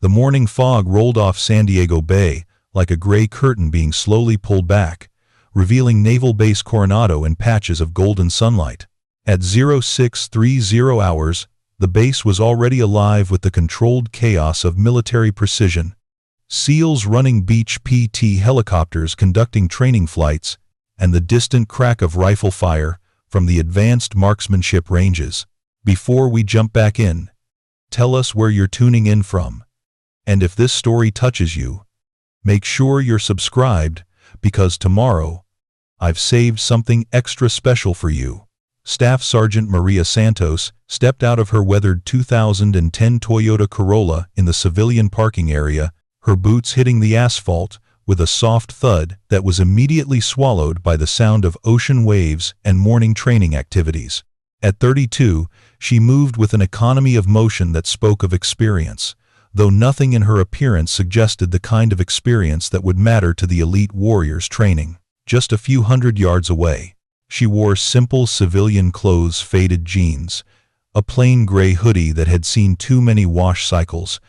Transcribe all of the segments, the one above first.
The morning fog rolled off San Diego Bay like a gray curtain being slowly pulled back, revealing Naval Base Coronado in patches of golden sunlight. At 0630 hours, the base was already alive with the controlled chaos of military precision. SEALs running beach PT helicopters conducting training flights, and the distant crack of rifle fire from the advanced marksmanship ranges. Before we jump back in, tell us where you're tuning in from. And if this story touches you, make sure you're subscribed, because tomorrow, I've saved something extra special for you. Staff Sergeant Maria Santos stepped out of her weathered 2010 Toyota Corolla in the civilian parking area, her boots hitting the asphalt with a soft thud that was immediately swallowed by the sound of ocean waves and morning training activities. At 32, she moved with an economy of motion that spoke of experience, though nothing in her appearance suggested the kind of experience that would matter to the elite warriors training. Just a few hundred yards away, she wore simple civilian clothes, faded jeans, a plain gray hoodie that had seen too many wash cycles,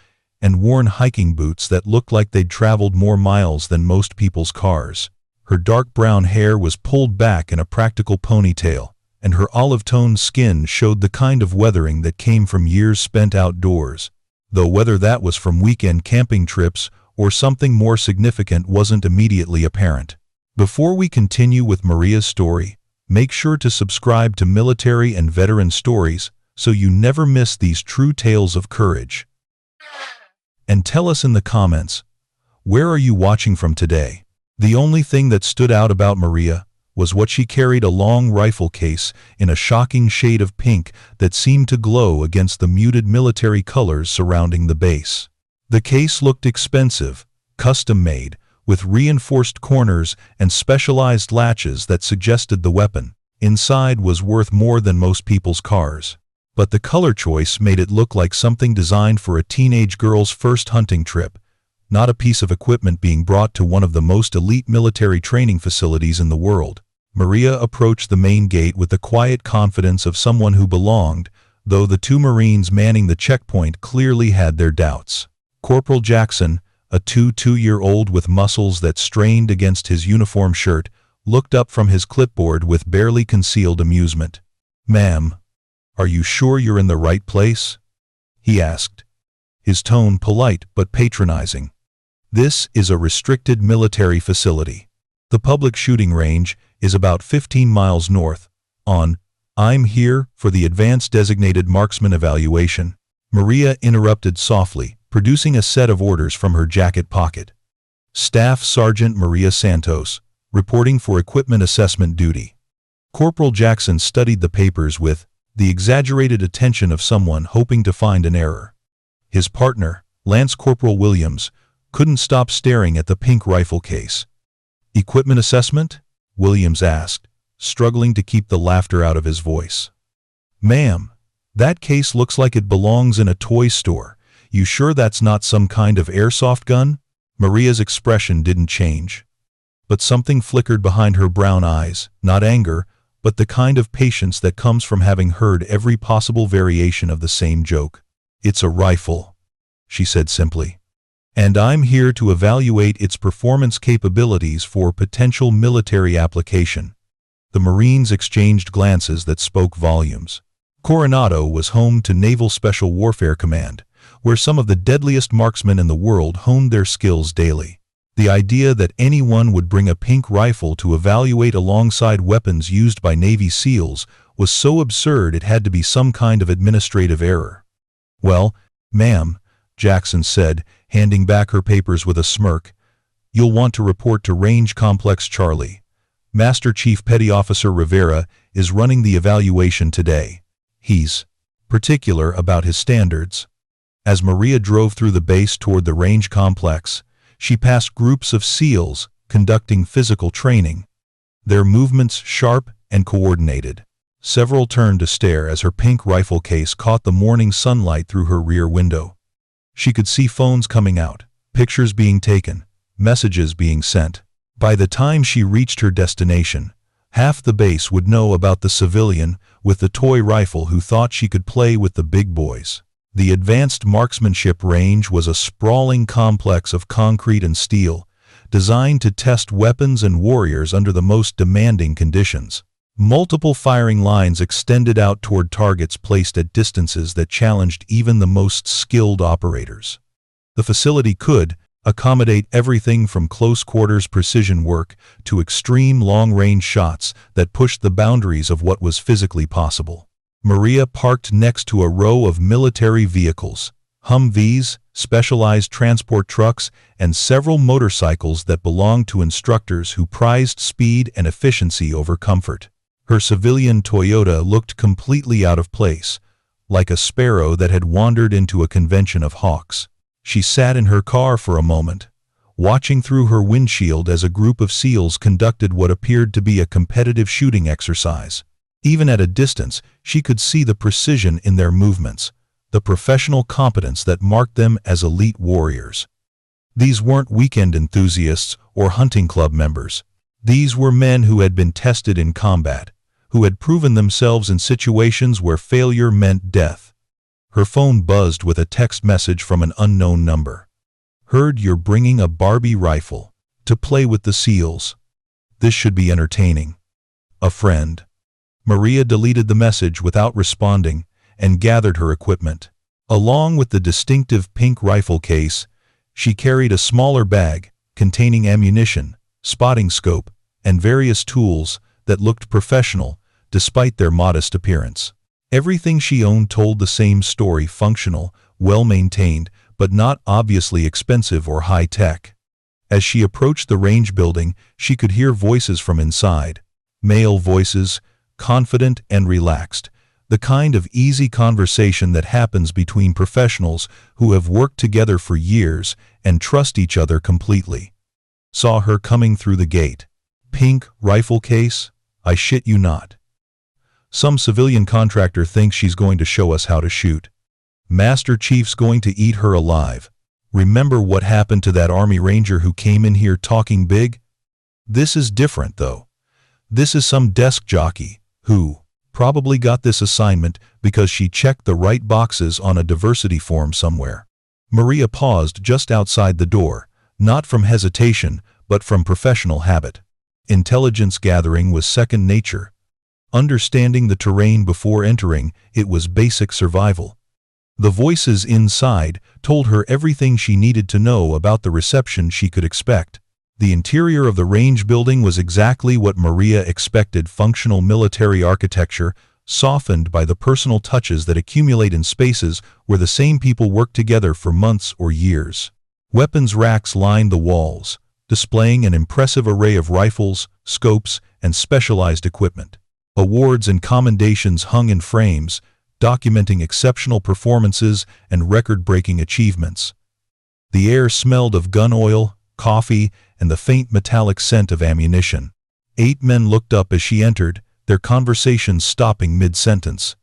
and worn hiking boots that looked like they'd traveled more miles than most people's cars. Her dark brown hair was pulled back in a practical ponytail, and her olive-toned skin showed the kind of weathering that came from years spent outdoors, though whether that was from weekend camping trips or something more significant wasn't immediately apparent. Before we continue with Maria's story, make sure to subscribe to Military and Veteran Stories so you never miss these true tales of courage. And tell us in the comments, where are you watching from today? The only thing that stood out about Maria was what she carried, a long rifle case in a shocking shade of pink that seemed to glow against the muted military colors surrounding the base. The case looked expensive, custom-made, with reinforced corners and specialized latches that suggested the weapon inside was worth more than most people's cars. But the color choice made it look like something designed for a teenage girl's first hunting trip, not a piece of equipment being brought to one of the most elite military training facilities in the world. Maria approached the main gate with the quiet confidence of someone who belonged, though the two Marines manning the checkpoint clearly had their doubts. Corporal Jackson, a two-year-old with muscles that strained against his uniform shirt, looked up from his clipboard with barely concealed amusement. "Ma'am, are you sure you're in the right place?" he asked, his tone polite but patronizing. "This is a restricted military facility. The public shooting range is about 15 miles north. I'm here for the advanced designated marksman evaluation," Maria interrupted softly, producing a set of orders from her jacket pocket. "Staff Sergeant Maria Santos, reporting for equipment assessment duty." Corporal Jackson studied the papers with the exaggerated attention of someone hoping to find an error. His partner, Lance Corporal Williams, couldn't stop staring at the pink rifle case. "Equipment assessment?" Williams asked, struggling to keep the laughter out of his voice. "Ma'am, that case looks like it belongs in a toy store. You sure that's not some kind of airsoft gun?" Maria's expression didn't change, but something flickered behind her brown eyes, not anger, but the kind of patience that comes from having heard every possible variation of the same joke. "It's a rifle," she said simply, "and I'm here to evaluate its performance capabilities for potential military application." The Marines exchanged glances that spoke volumes. Coronado was home to Naval Special Warfare Command, where some of the deadliest marksmen in the world honed their skills daily. The idea that anyone would bring a pink rifle to evaluate alongside weapons used by Navy SEALs was so absurd it had to be some kind of administrative error. "Well, ma'am," Jackson said, handing back her papers with a smirk, "you'll want to report to Range Complex Charlie. Master Chief Petty Officer Rivera is running the evaluation today. He's particular about his standards." As Maria drove through the base toward the range complex, she passed groups of SEALs conducting physical training, their movements sharp and coordinated. Several turned to stare as her pink rifle case caught the morning sunlight through her rear window. She could see phones coming out, pictures being taken, messages being sent. By the time she reached her destination, half the base would know about the civilian with the toy rifle who thought she could play with the big boys. The advanced marksmanship range was a sprawling complex of concrete and steel, designed to test weapons and warriors under the most demanding conditions. Multiple firing lines extended out toward targets placed at distances that challenged even the most skilled operators. The facility could accommodate everything from close-quarters precision work to extreme long-range shots that pushed the boundaries of what was physically possible. Maria parked next to a row of military vehicles, Humvees, specialized transport trucks, and several motorcycles that belonged to instructors who prized speed and efficiency over comfort. Her civilian Toyota looked completely out of place, like a sparrow that had wandered into a convention of hawks. She sat in her car for a moment, watching through her windshield as a group of SEALs conducted what appeared to be a competitive shooting exercise. Even at a distance, she could see the precision in their movements, the professional competence that marked them as elite warriors. These weren't weekend enthusiasts or hunting club members. These were men who had been tested in combat, who had proven themselves in situations where failure meant death. Her phone buzzed with a text message from an unknown number. "Heard you're bringing a Barbie rifle to play with the SEALs. This should be entertaining. A friend." Maria deleted the message without responding and gathered her equipment. Along with the distinctive pink rifle case, she carried a smaller bag containing ammunition, spotting scope, and various tools that looked professional despite their modest appearance. Everything she owned told the same story: functional, well-maintained, but not obviously expensive or high-tech. As she approached the range building, she could hear voices from inside. Male voices, confident and relaxed, the kind of easy conversation that happens between professionals who have worked together for years and trust each other completely. Saw her coming through the gate. "Pink rifle case? I shit you not. Some civilian contractor thinks she's going to show us how to shoot. Master Chief's going to eat her alive. Remember what happened to that Army Ranger who came in here talking big? This is different, though. This is some desk jockey who probably got this assignment because she checked the right boxes on a diversity form somewhere." Maria paused just outside the door, not from hesitation, but from professional habit. Intelligence gathering was second nature. Understanding the terrain before entering, it was basic survival. The voices inside told her everything she needed to know about the reception she could expect. The interior of the range building was exactly what Maria expected: functional military architecture, softened by the personal touches that accumulate in spaces where the same people work together for months or years. Weapons racks lined the walls, displaying an impressive array of rifles, scopes, and specialized equipment. Awards and commendations hung in frames, documenting exceptional performances and record-breaking achievements. The air smelled of gun oil, coffee, and the faint metallic scent of ammunition. 8 men looked up as she entered, their conversations stopping mid-sentence.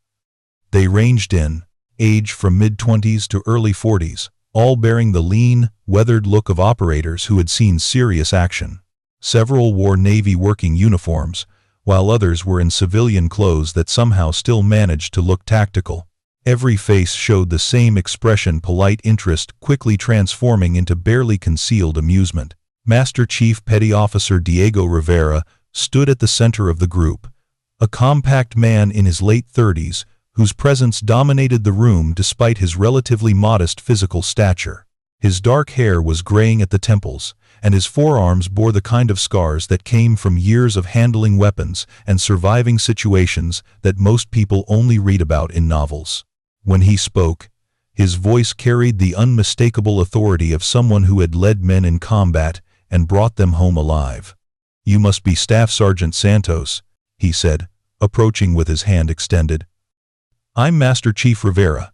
They ranged in age from mid-20s to early 40s, all bearing the lean, weathered look of operators who had seen serious action. Several wore Navy working uniforms, while others were in civilian clothes that somehow still managed to look tactical. Every face showed the same expression: polite interest quickly transforming into barely concealed amusement. Master Chief Petty Officer Diego Rivera stood at the center of the group, a compact man in his late 30s, whose presence dominated the room despite his relatively modest physical stature. His dark hair was graying at the temples, and his forearms bore the kind of scars that came from years of handling weapons and surviving situations that most people only read about in novels. When he spoke, his voice carried the unmistakable authority of someone who had led men in combat and brought them home alive. "You must be Staff Sergeant Santos," he said, approaching with his hand extended. "I'm Master Chief Rivera.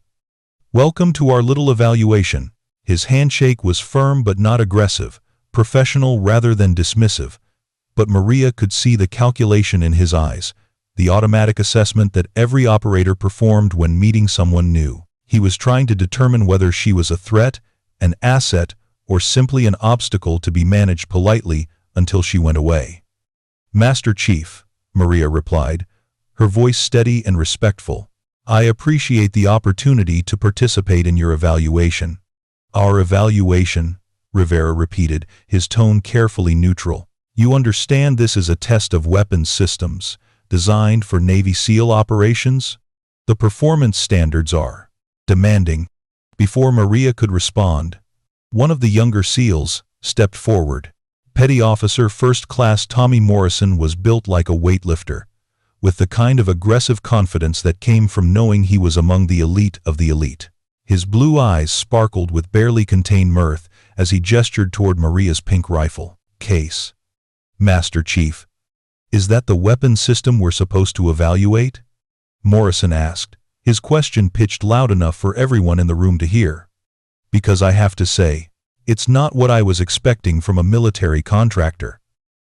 Welcome to our little evaluation." His handshake was firm but not aggressive, professional rather than dismissive, but Maria could see the calculation in his eyes, the automatic assessment that every operator performed when meeting someone new. He was trying to determine whether she was a threat, an asset, or simply an obstacle to be managed politely until she went away. "Master Chief," Maria replied, her voice steady and respectful. I appreciate the opportunity to participate in your evaluation. Our evaluation, Rivera repeated, his tone carefully neutral. You understand this is a test of weapons systems, designed for Navy SEAL operations? The performance standards are demanding. Before Maria could respond, one of the younger SEALs stepped forward. Petty Officer First Class Tommy Morrison was built like a weightlifter, with the kind of aggressive confidence that came from knowing he was among the elite of the elite. His blue eyes sparkled with barely contained mirth as he gestured toward Maria's pink rifle case. Master Chief, is that the weapon system we're supposed to evaluate? Morrison asked, his question pitched loud enough for everyone in the room to hear. Because I have to say, it's not what I was expecting from a military contractor.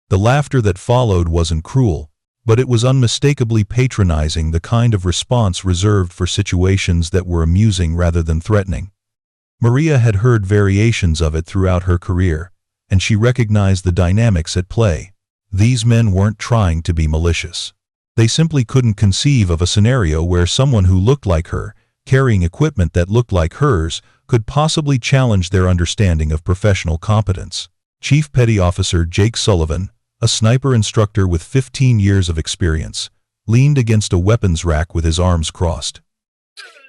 The laughter that followed wasn't cruel, but it was unmistakably patronizing, the kind of response reserved for situations that were amusing rather than threatening. Maria had heard variations of it throughout her career, and she recognized the dynamics at play. These men weren't trying to be malicious. They simply couldn't conceive of a scenario where someone who looked like her, carrying equipment that looked like hers, could possibly challenge their understanding of professional competence. Chief Petty Officer Jake Sullivan, a sniper instructor with 15 years of experience, leaned against a weapons rack with his arms crossed.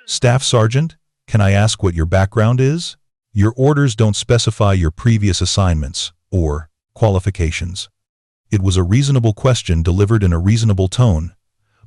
Staff Sergeant, can I ask what your background is? Your orders don't specify your previous assignments or qualifications. It was a reasonable question delivered in a reasonable tone,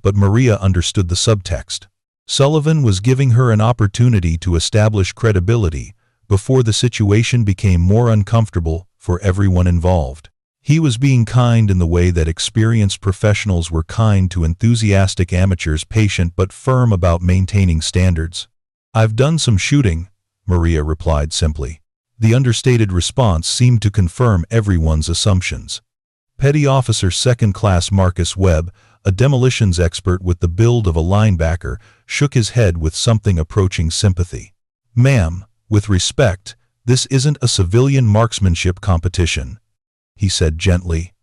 but Maria understood the subtext. Sullivan was giving her an opportunity to establish credibility before the situation became more uncomfortable for everyone involved. He was being kind in the way that experienced professionals were kind to enthusiastic amateurs, patient but firm about maintaining standards. I've done some shooting, Maria replied simply. The understated response seemed to confirm everyone's assumptions. Petty Officer Second Class Marcus Webb, a demolitions expert with the build of a linebacker, shook his head with something approaching sympathy. Ma'am, with respect, this isn't a civilian marksmanship competition, he said gently.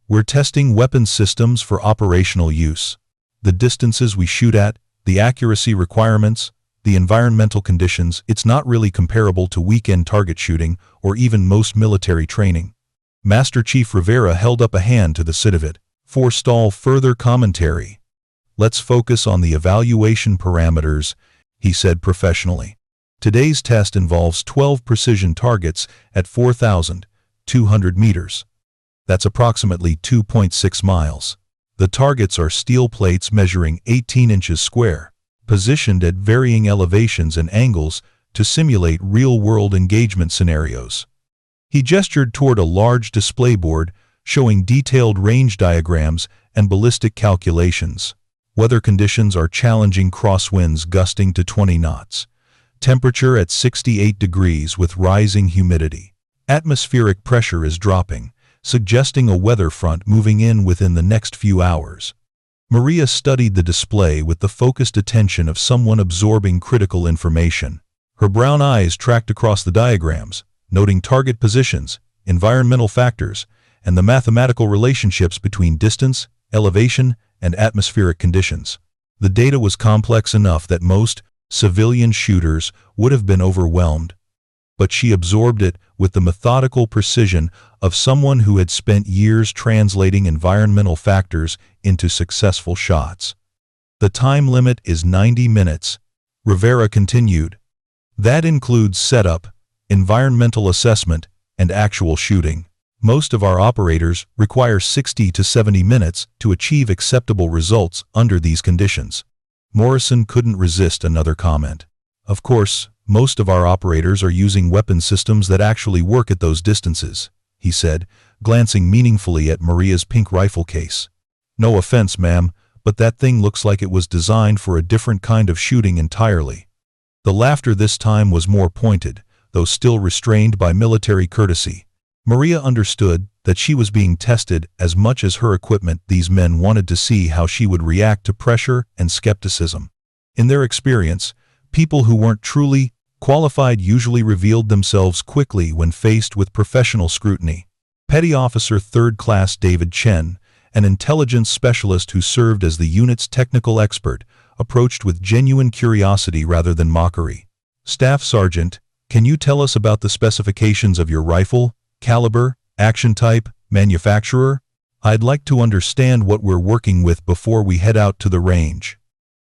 We're testing weapons systems for operational use. The distances we shoot at, the accuracy requirements, the environmental conditions, it's not really comparable to weekend target shooting or even most military training. Master Chief Rivera held up a hand to the Citivet. Forestall further commentary. Let's focus on the evaluation parameters, he said professionally. Today's test involves 12 precision targets at 4,200 meters. That's approximately 2.6 miles. The targets are steel plates measuring 18 inches square, positioned at varying elevations and angles to simulate real-world engagement scenarios. He gestured toward a large display board showing detailed range diagrams and ballistic calculations. Weather conditions are challenging, crosswinds gusting to 20 knots. Temperature at 68 degrees with rising humidity. Atmospheric pressure is dropping, suggesting a weather front moving in within the next few hours. Maria studied the display with the focused attention of someone absorbing critical information. Her brown eyes tracked across the diagrams, noting target positions, environmental factors, and the mathematical relationships between distance, elevation, and atmospheric conditions. The data was complex enough that most civilian shooters would have been overwhelmed, but she absorbed it with the methodical precision of someone who had spent years translating environmental factors into successful shots. The time limit is 90 minutes, Rivera continued. That includes setup, environmental assessment, and actual shooting. Most of our operators require 60 to 70 minutes to achieve acceptable results under these conditions. Morrison couldn't resist another comment. Of course, most of our operators are using weapon systems that actually work at those distances, he said, glancing meaningfully at Maria's pink rifle case. No offense, ma'am, but that thing looks like it was designed for a different kind of shooting entirely. The laughter this time was more pointed, though still restrained by military courtesy. Maria understood that she was being tested as much as her equipment. These men wanted to see how she would react to pressure and skepticism. In their experience, people who weren't truly qualified usually revealed themselves quickly when faced with professional scrutiny. Petty Officer Third Class David Chen, an intelligence specialist who served as the unit's technical expert, approached with genuine curiosity rather than mockery. "Staff Sergeant, can you tell us about the specifications of your rifle, caliber, action type, manufacturer? I'd like to understand what we're working with before we head out to the range."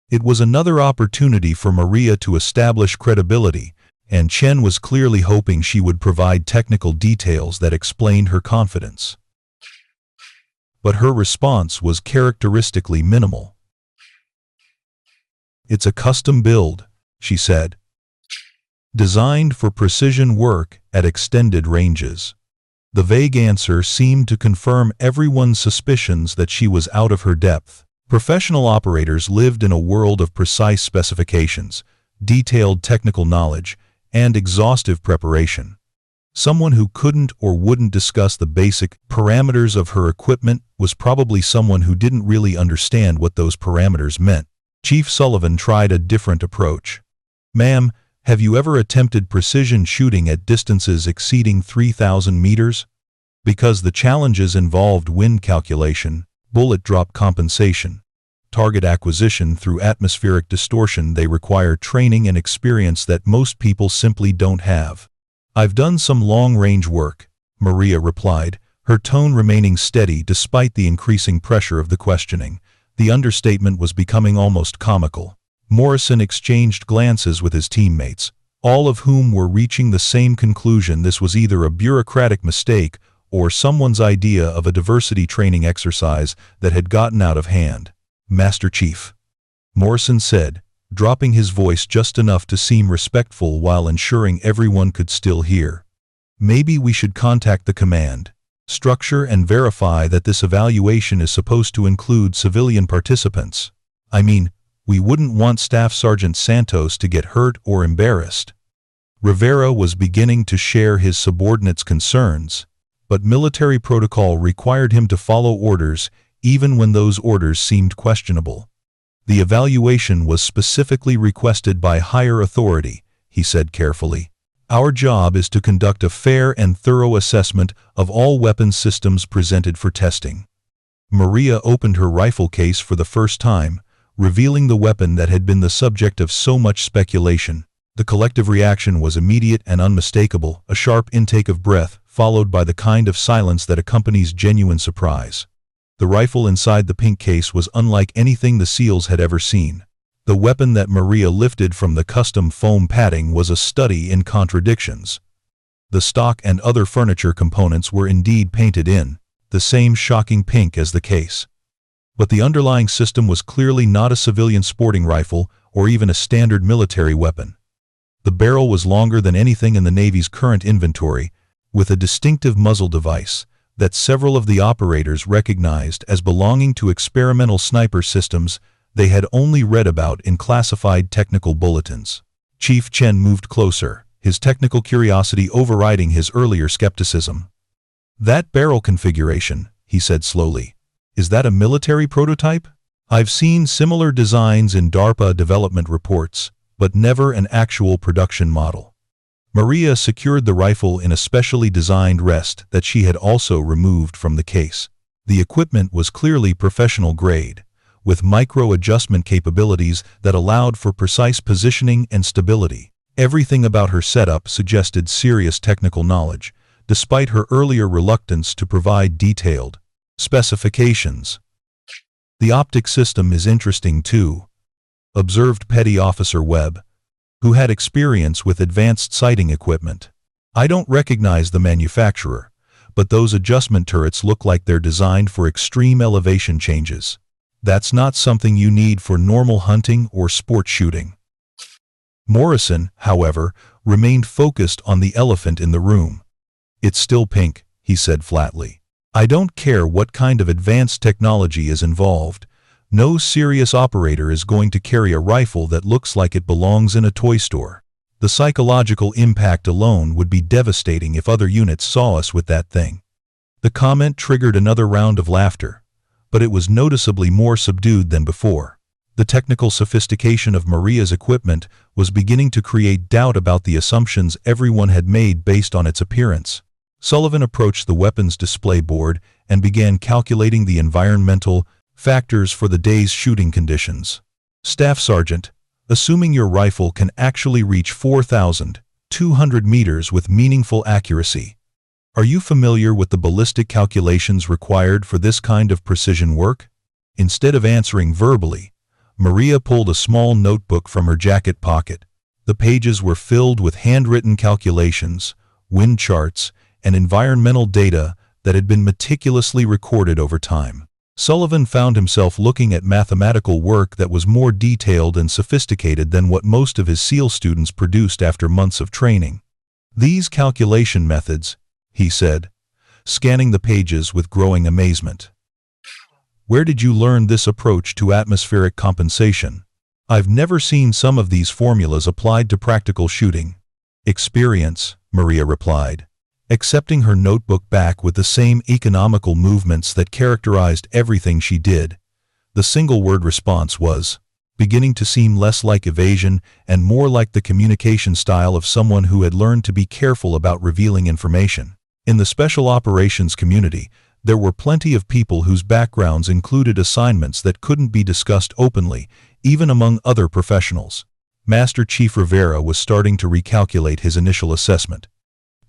It was another opportunity for Maria to establish credibility, and Chen was clearly hoping she would provide technical details that explained her confidence. But her response was characteristically minimal. "It's a custom build," she said, "designed for precision work at extended ranges." The vague answer seemed to confirm everyone's suspicions that she was out of her depth. Professional operators lived in a world of precise specifications, detailed technical knowledge, and exhaustive preparation. Someone who couldn't or wouldn't discuss the basic parameters of her equipment was probably someone who didn't really understand what those parameters meant. Chief Sullivan tried a different approach. "Ma'am, have you ever attempted precision shooting at distances exceeding 3,000 meters? Because the challenges involved wind calculation, bullet drop compensation, target acquisition through atmospheric distortion. They require training and experience that most people simply don't have." "I've done some long-range work," Maria replied, her tone remaining steady despite the increasing pressure of the questioning. The understatement was becoming almost comical. Morrison exchanged glances with his teammates, all of whom were reaching the same conclusion: this was either a bureaucratic mistake or someone's idea of a diversity training exercise that had gotten out of hand. "Master Chief," Morrison said, dropping his voice just enough to seem respectful while ensuring everyone could still hear. "Maybe we should contact the command structure and verify that this evaluation is supposed to include civilian participants. I mean, we wouldn't want Staff Sergeant Santos to get hurt or embarrassed." Rivera was beginning to share his subordinates' concerns, but military protocol required him to follow orders even when those orders seemed questionable. "The evaluation was specifically requested by higher authority," he said carefully. "Our job is to conduct a fair and thorough assessment of all weapons systems presented for testing." Maria opened her rifle case for the first time, revealing the weapon that had been the subject of so much speculation. The collective reaction was immediate and unmistakable, a sharp intake of breath, followed by the kind of silence that accompanies genuine surprise. The rifle inside the pink case was unlike anything the SEALs had ever seen. The weapon that Maria lifted from the custom foam padding was a study in contradictions. The stock and other furniture components were indeed painted in the same shocking pink as the case. But the underlying system was clearly not a civilian sporting rifle or even a standard military weapon. The barrel was longer than anything in the Navy's current inventory, with a distinctive muzzle device that several of the operators recognized as belonging to experimental sniper systems they had only read about in classified technical bulletins. Chief Chen moved closer, his technical curiosity overriding his earlier skepticism. "That barrel configuration," he said slowly, "is that a military prototype? I've seen similar designs in DARPA development reports, but never an actual production model." Maria secured the rifle in a specially designed rest that she had also removed from the case. The equipment was clearly professional grade, with micro-adjustment capabilities that allowed for precise positioning and stability. Everything about her setup suggested serious technical knowledge, despite her earlier reluctance to provide detailed specifications. "The optic system is interesting too," observed Petty Officer Webb, who had experience with advanced sighting equipment. "I don't recognize the manufacturer, but those adjustment turrets look like they're designed for extreme elevation changes. That's not something you need for normal hunting or sport shooting." Morrison, however, remained focused on the elephant in the room. "It's still pink," he said flatly. "I don't care what kind of advanced technology is involved. No serious operator is going to carry a rifle that looks like it belongs in a toy store. The psychological impact alone would be devastating if other units saw us with that thing." The comment triggered another round of laughter, but it was noticeably more subdued than before. The technical sophistication of Maria's equipment was beginning to create doubt about the assumptions everyone had made based on its appearance. Sullivan approached the weapons display board and began calculating the environmental factors for the day's shooting conditions. Staff Sergeant, assuming your rifle can actually reach 4,200 meters with meaningful accuracy. Are you familiar with the ballistic calculations required for this kind of precision work? Instead of answering verbally, Maria pulled a small notebook from her jacket pocket. The pages were filled with handwritten calculations, wind charts, and environmental data that had been meticulously recorded over time. Sullivan found himself looking at mathematical work that was more detailed and sophisticated than what most of his SEAL students produced after months of training. These calculation methods, he said, scanning the pages with growing amazement. Where did you learn this approach to atmospheric compensation? I've never seen some of these formulas applied to practical shooting. Experience, Maria replied, accepting her notebook back with the same economical movements that characterized everything she did. The single-word response was, beginning to seem less like evasion and more like the communication style of someone who had learned to be careful about revealing information. In the special operations community, there were plenty of people whose backgrounds included assignments that couldn't be discussed openly, even among other professionals. Master Chief Rivera was starting to recalculate his initial assessment.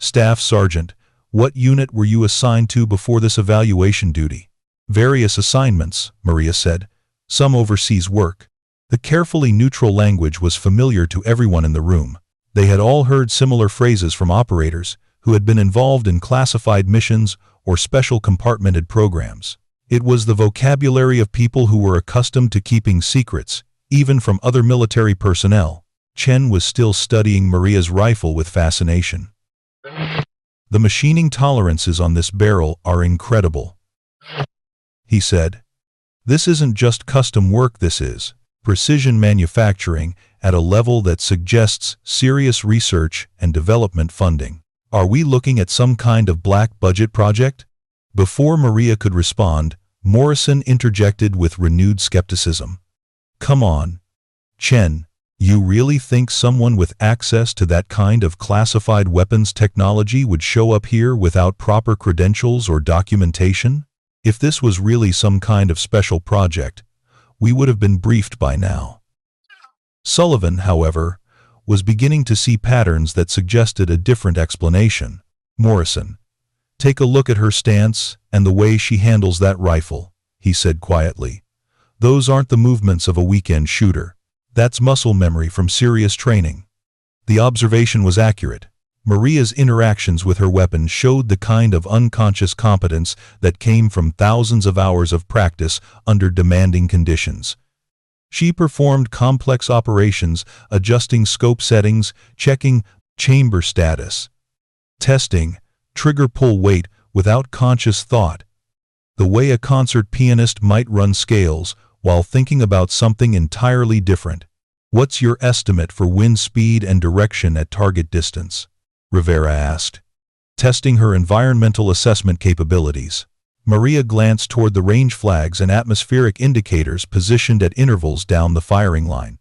Staff Sergeant, what unit were you assigned to before this evaluation duty? Various assignments, Maria said, some overseas work. The carefully neutral language was familiar to everyone in the room. They had all heard similar phrases from operators who had been involved in classified missions or special compartmented programs. It was the vocabulary of people who were accustomed to keeping secrets, even from other military personnel. Chen was still studying Maria's rifle with fascination. The machining tolerances on this barrel are incredible, he said. This isn't just custom work, this is precision manufacturing at a level that suggests serious research and development funding. Are we looking at some kind of black budget project? Before Maria could respond, Morrison interjected with renewed skepticism. Come on, Chen, you really think someone with access to that kind of classified weapons technology would show up here without proper credentials or documentation? If this was really some kind of special project, we would have been briefed by now. Sullivan, however, was beginning to see patterns that suggested a different explanation. Morrison, take a look at her stance and the way she handles that rifle, he said quietly. Those aren't the movements of a weekend shooter. That's muscle memory from serious training. The observation was accurate. Maria's interactions with her weapon showed the kind of unconscious competence that came from thousands of hours of practice under demanding conditions. She performed complex operations, adjusting scope settings, checking chamber status, testing trigger pull weight without conscious thought, the way a concert pianist might run scales while thinking about something entirely different. What's your estimate for wind speed and direction at target distance? Rivera asked, testing her environmental assessment capabilities. Maria glanced toward the range flags and atmospheric indicators positioned at intervals down the firing line.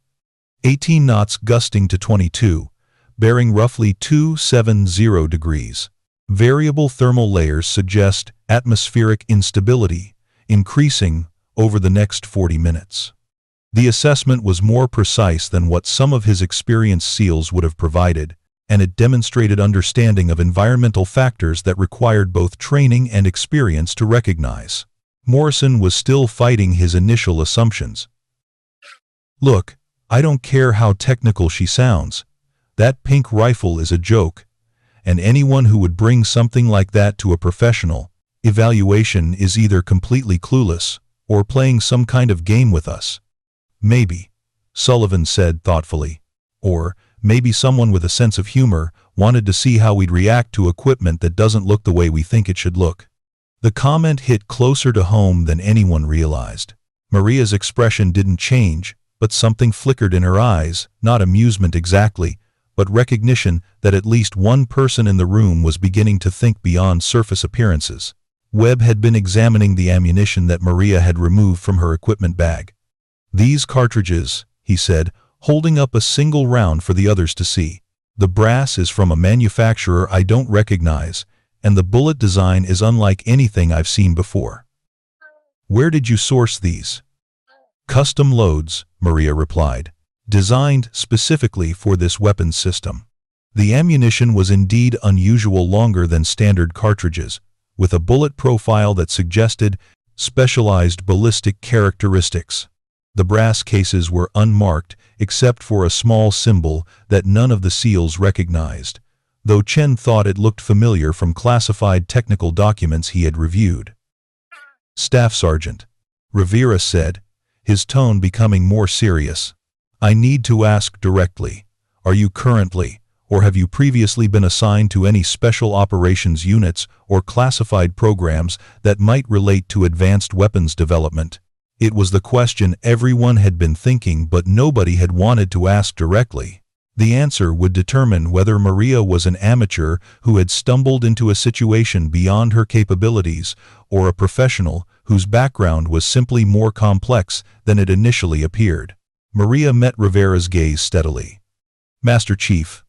18 knots gusting to 22, bearing roughly 270 degrees. Variable thermal layers suggest atmospheric instability, increasing over the next 40 minutes. The assessment was more precise than what some of his experienced SEALs would have provided, and it demonstrated understanding of environmental factors that required both training and experience to recognize. Morrison was still fighting his initial assumptions. Look, I don't care how technical she sounds. That pink rifle is a joke, and anyone who would bring something like that to a professional evaluation is either completely clueless or playing some kind of game with us. Maybe, Sullivan said thoughtfully, or maybe someone with a sense of humor wanted to see how we'd react to equipment that doesn't look the way we think it should look. The comment hit closer to home than anyone realized. Maria's expression didn't change, but something flickered in her eyes, not amusement exactly, but recognition that at least one person in the room was beginning to think beyond surface appearances. Webb had been examining the ammunition that Maria had removed from her equipment bag. These cartridges, he said, holding up a single round for the others to see. The brass is from a manufacturer I don't recognize, and the bullet design is unlike anything I've seen before. Where did you source these? Custom loads, Maria replied, designed specifically for this weapons system. The ammunition was indeed unusual, longer than standard cartridges, with a bullet profile that suggested specialized ballistic characteristics. The brass cases were unmarked except for a small symbol that none of the seals recognized, though Chen thought it looked familiar from classified technical documents he had reviewed. Staff Sergeant, Rivera said, his tone becoming more serious. I need to ask directly, are you currently, or have you previously been assigned to any special operations units or classified programs that might relate to advanced weapons development? It was the question everyone had been thinking, but nobody had wanted to ask directly. The answer would determine whether Maria was an amateur who had stumbled into a situation beyond her capabilities, or a professional whose background was simply more complex than it initially appeared. Maria met Rivera's gaze steadily. Master Chief,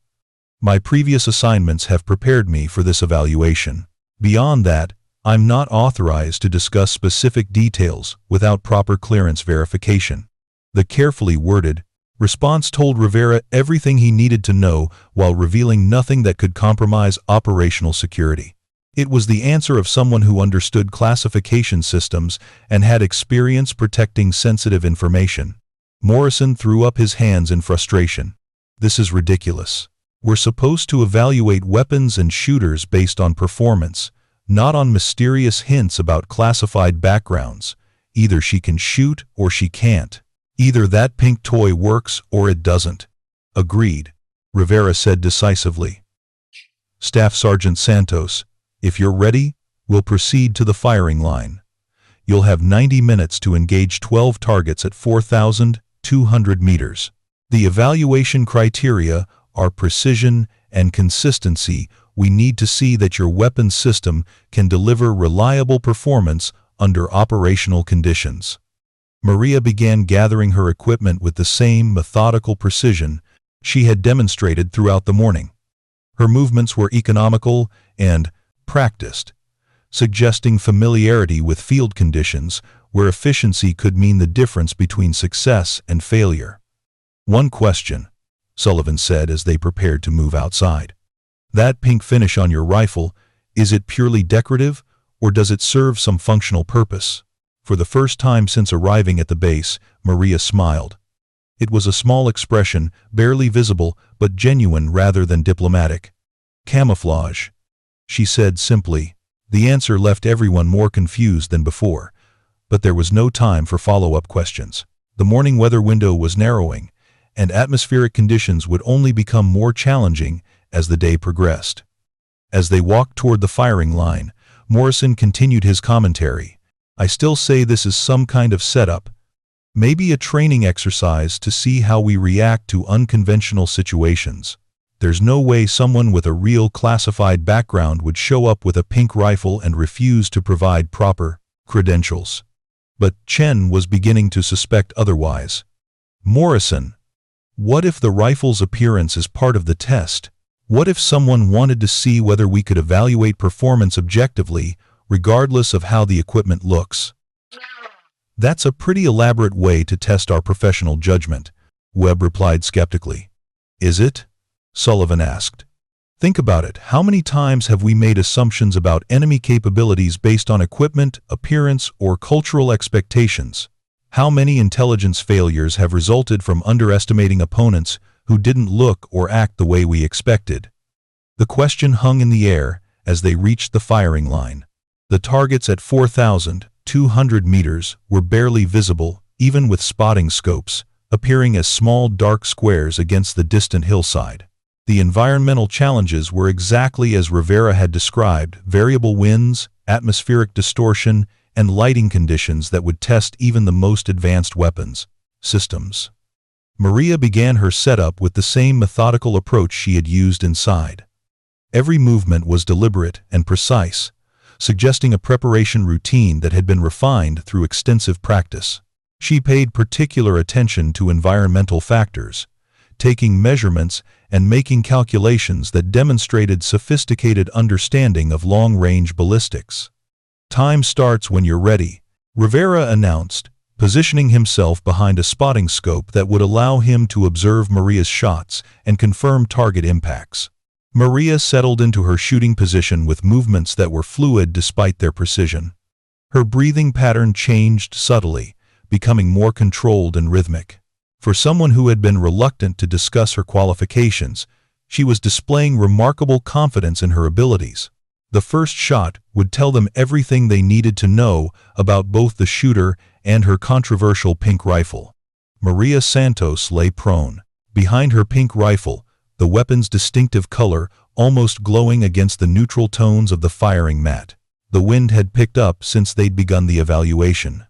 my previous assignments have prepared me for this evaluation. Beyond that, I'm not authorized to discuss specific details without proper clearance verification. The carefully worded response told Rivera everything he needed to know while revealing nothing that could compromise operational security. It was the answer of someone who understood classification systems and had experience protecting sensitive information. Morrison threw up his hands in frustration. This is ridiculous. We're supposed to evaluate weapons and shooters based on performance, not on mysterious hints about classified backgrounds. Either she can shoot or she can't. Either that pink toy works or it doesn't. Agreed, Rivera said decisively. Staff Sergeant Santos, if you're ready, we'll proceed to the firing line. You'll have 90 minutes to engage 12 targets at 4,200 meters. The evaluation criteria are precision and consistency. We need to see that your weapons system can deliver reliable performance under operational conditions. Maria began gathering her equipment with the same methodical precision she had demonstrated throughout the morning. Her movements were economical and practiced, suggesting familiarity with field conditions where efficiency could mean the difference between success and failure. One question, Sullivan said as they prepared to move outside. That pink finish on your rifle, is it purely decorative, or does it serve some functional purpose? For the first time since arriving at the base, Maria smiled. It was a small expression, barely visible, but genuine rather than diplomatic. Camouflage, she said simply. The answer left everyone more confused than before, but there was no time for follow-up questions. The morning weather window was narrowing, and atmospheric conditions would only become more challenging as the day progressed. As they walked toward the firing line, Morrison continued his commentary. I still say this is some kind of setup, maybe a training exercise to see how we react to unconventional situations. There's no way someone with a real classified background would show up with a pink rifle and refuse to provide proper credentials. But Chen was beginning to suspect otherwise. Morrison, what if the rifle's appearance is part of the test? What if someone wanted to see whether we could evaluate performance objectively, regardless of how the equipment looks? That's a pretty elaborate way to test our professional judgment, Webb replied skeptically. Is it? Sullivan asked. Think about it. How many times have we made assumptions about enemy capabilities based on equipment, appearance, or cultural expectations? How many intelligence failures have resulted from underestimating opponents who didn't look or act the way we expected? The question hung in the air as they reached the firing line. The targets at 4,200 meters were barely visible, even with spotting scopes, appearing as small dark squares against the distant hillside. The environmental challenges were exactly as Rivera had described: variable winds, atmospheric distortion, and lighting conditions that would test even the most advanced weapons systems. Maria began her setup with the same methodical approach she had used inside. Every movement was deliberate and precise, suggesting a preparation routine that had been refined through extensive practice. She paid particular attention to environmental factors, taking measurements and making calculations that demonstrated sophisticated understanding of long-range ballistics. Time starts when you're ready, Rivera announced, positioning himself behind a spotting scope that would allow him to observe Maria's shots and confirm target impacts. Maria settled into her shooting position with movements that were fluid despite their precision. Her breathing pattern changed subtly, becoming more controlled and rhythmic. For someone who had been reluctant to discuss her qualifications, she was displaying remarkable confidence in her abilities. The first shot would tell them everything they needed to know about both the shooter and her controversial pink rifle. Maria Santos lay prone. Behind her pink rifle, the weapon's distinctive color almost glowing against the neutral tones of the firing mat. The wind had picked up since they'd begun the evaluation,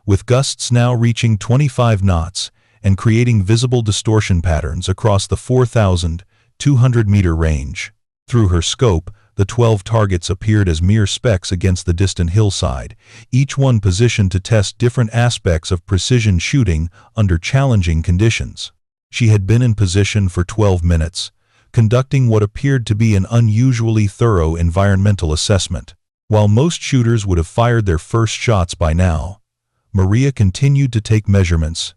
with gusts now reaching 25 knots and creating visible distortion patterns across the 4,200-meter range. Through her scope, the 12 targets appeared as mere specks against the distant hillside, each one positioned to test different aspects of precision shooting under challenging conditions. She had been in position for 12 minutes, conducting what appeared to be an unusually thorough environmental assessment. While most shooters would have fired their first shots by now, Maria continued to take measurements,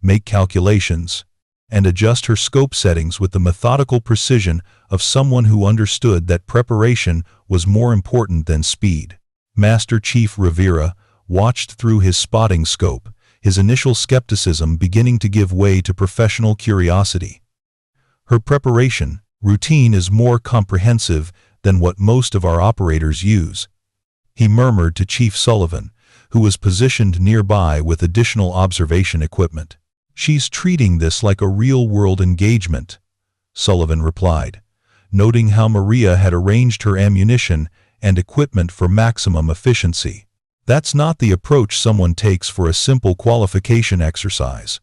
make calculations, and adjust her scope settings with the methodical precision of someone who understood that preparation was more important than speed. Master Chief Rivera watched through his spotting scope, his initial skepticism beginning to give way to professional curiosity. Her preparation routine is more comprehensive than what most of our operators use, he murmured to Chief Sullivan, who was positioned nearby with additional observation equipment. She's treating this like a real-world engagement, Sullivan replied, noting how Maria had arranged her ammunition and equipment for maximum efficiency. That's not the approach someone takes for a simple qualification exercise.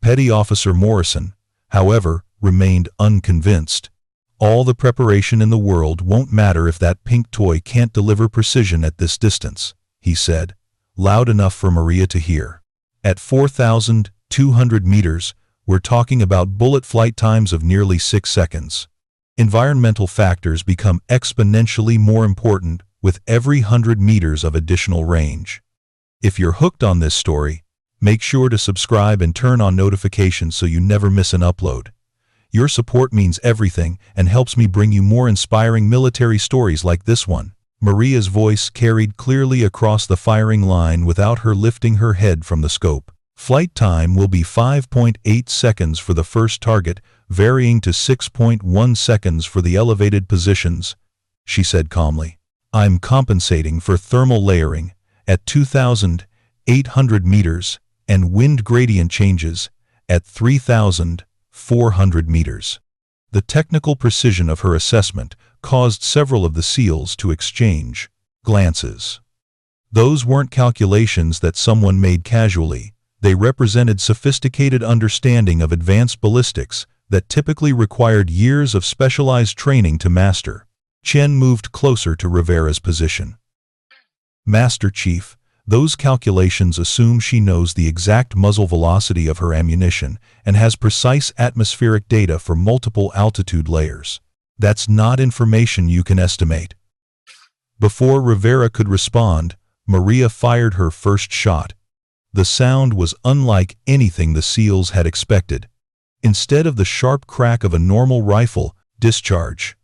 Petty Officer Morrison, however, remained unconvinced. All the preparation in the world won't matter if that pink toy can't deliver precision at this distance, he said, loud enough for Maria to hear. At 4,200 meters, we're talking about bullet flight times of nearly 6 seconds. Environmental factors become exponentially more important with every 100 meters of additional range. If you're hooked on this story, make sure to subscribe and turn on notifications so you never miss an upload. Your support means everything and helps me bring you more inspiring military stories like this one. Maria's voice carried clearly across the firing line without her lifting her head from the scope. Flight time will be 5.8 seconds for the first target, varying to 6.1 seconds for the elevated positions, she said calmly. I'm compensating for thermal layering at 2,800 meters and wind gradient changes at 3,400 meters. The technical precision of her assessment caused several of the SEALs to exchange glances. Those weren't calculations that someone made casually. They represented sophisticated understanding of advanced ballistics that typically required years of specialized training to master. Chen moved closer to Rivera's position. Master Chief, those calculations assume she knows the exact muzzle velocity of her ammunition and has precise atmospheric data for multiple altitude layers. That's not information you can estimate. Before Rivera could respond, Maria fired her first shot. The sound was unlike anything the SEALs had expected. Instead of the sharp crack of a normal rifle discharge,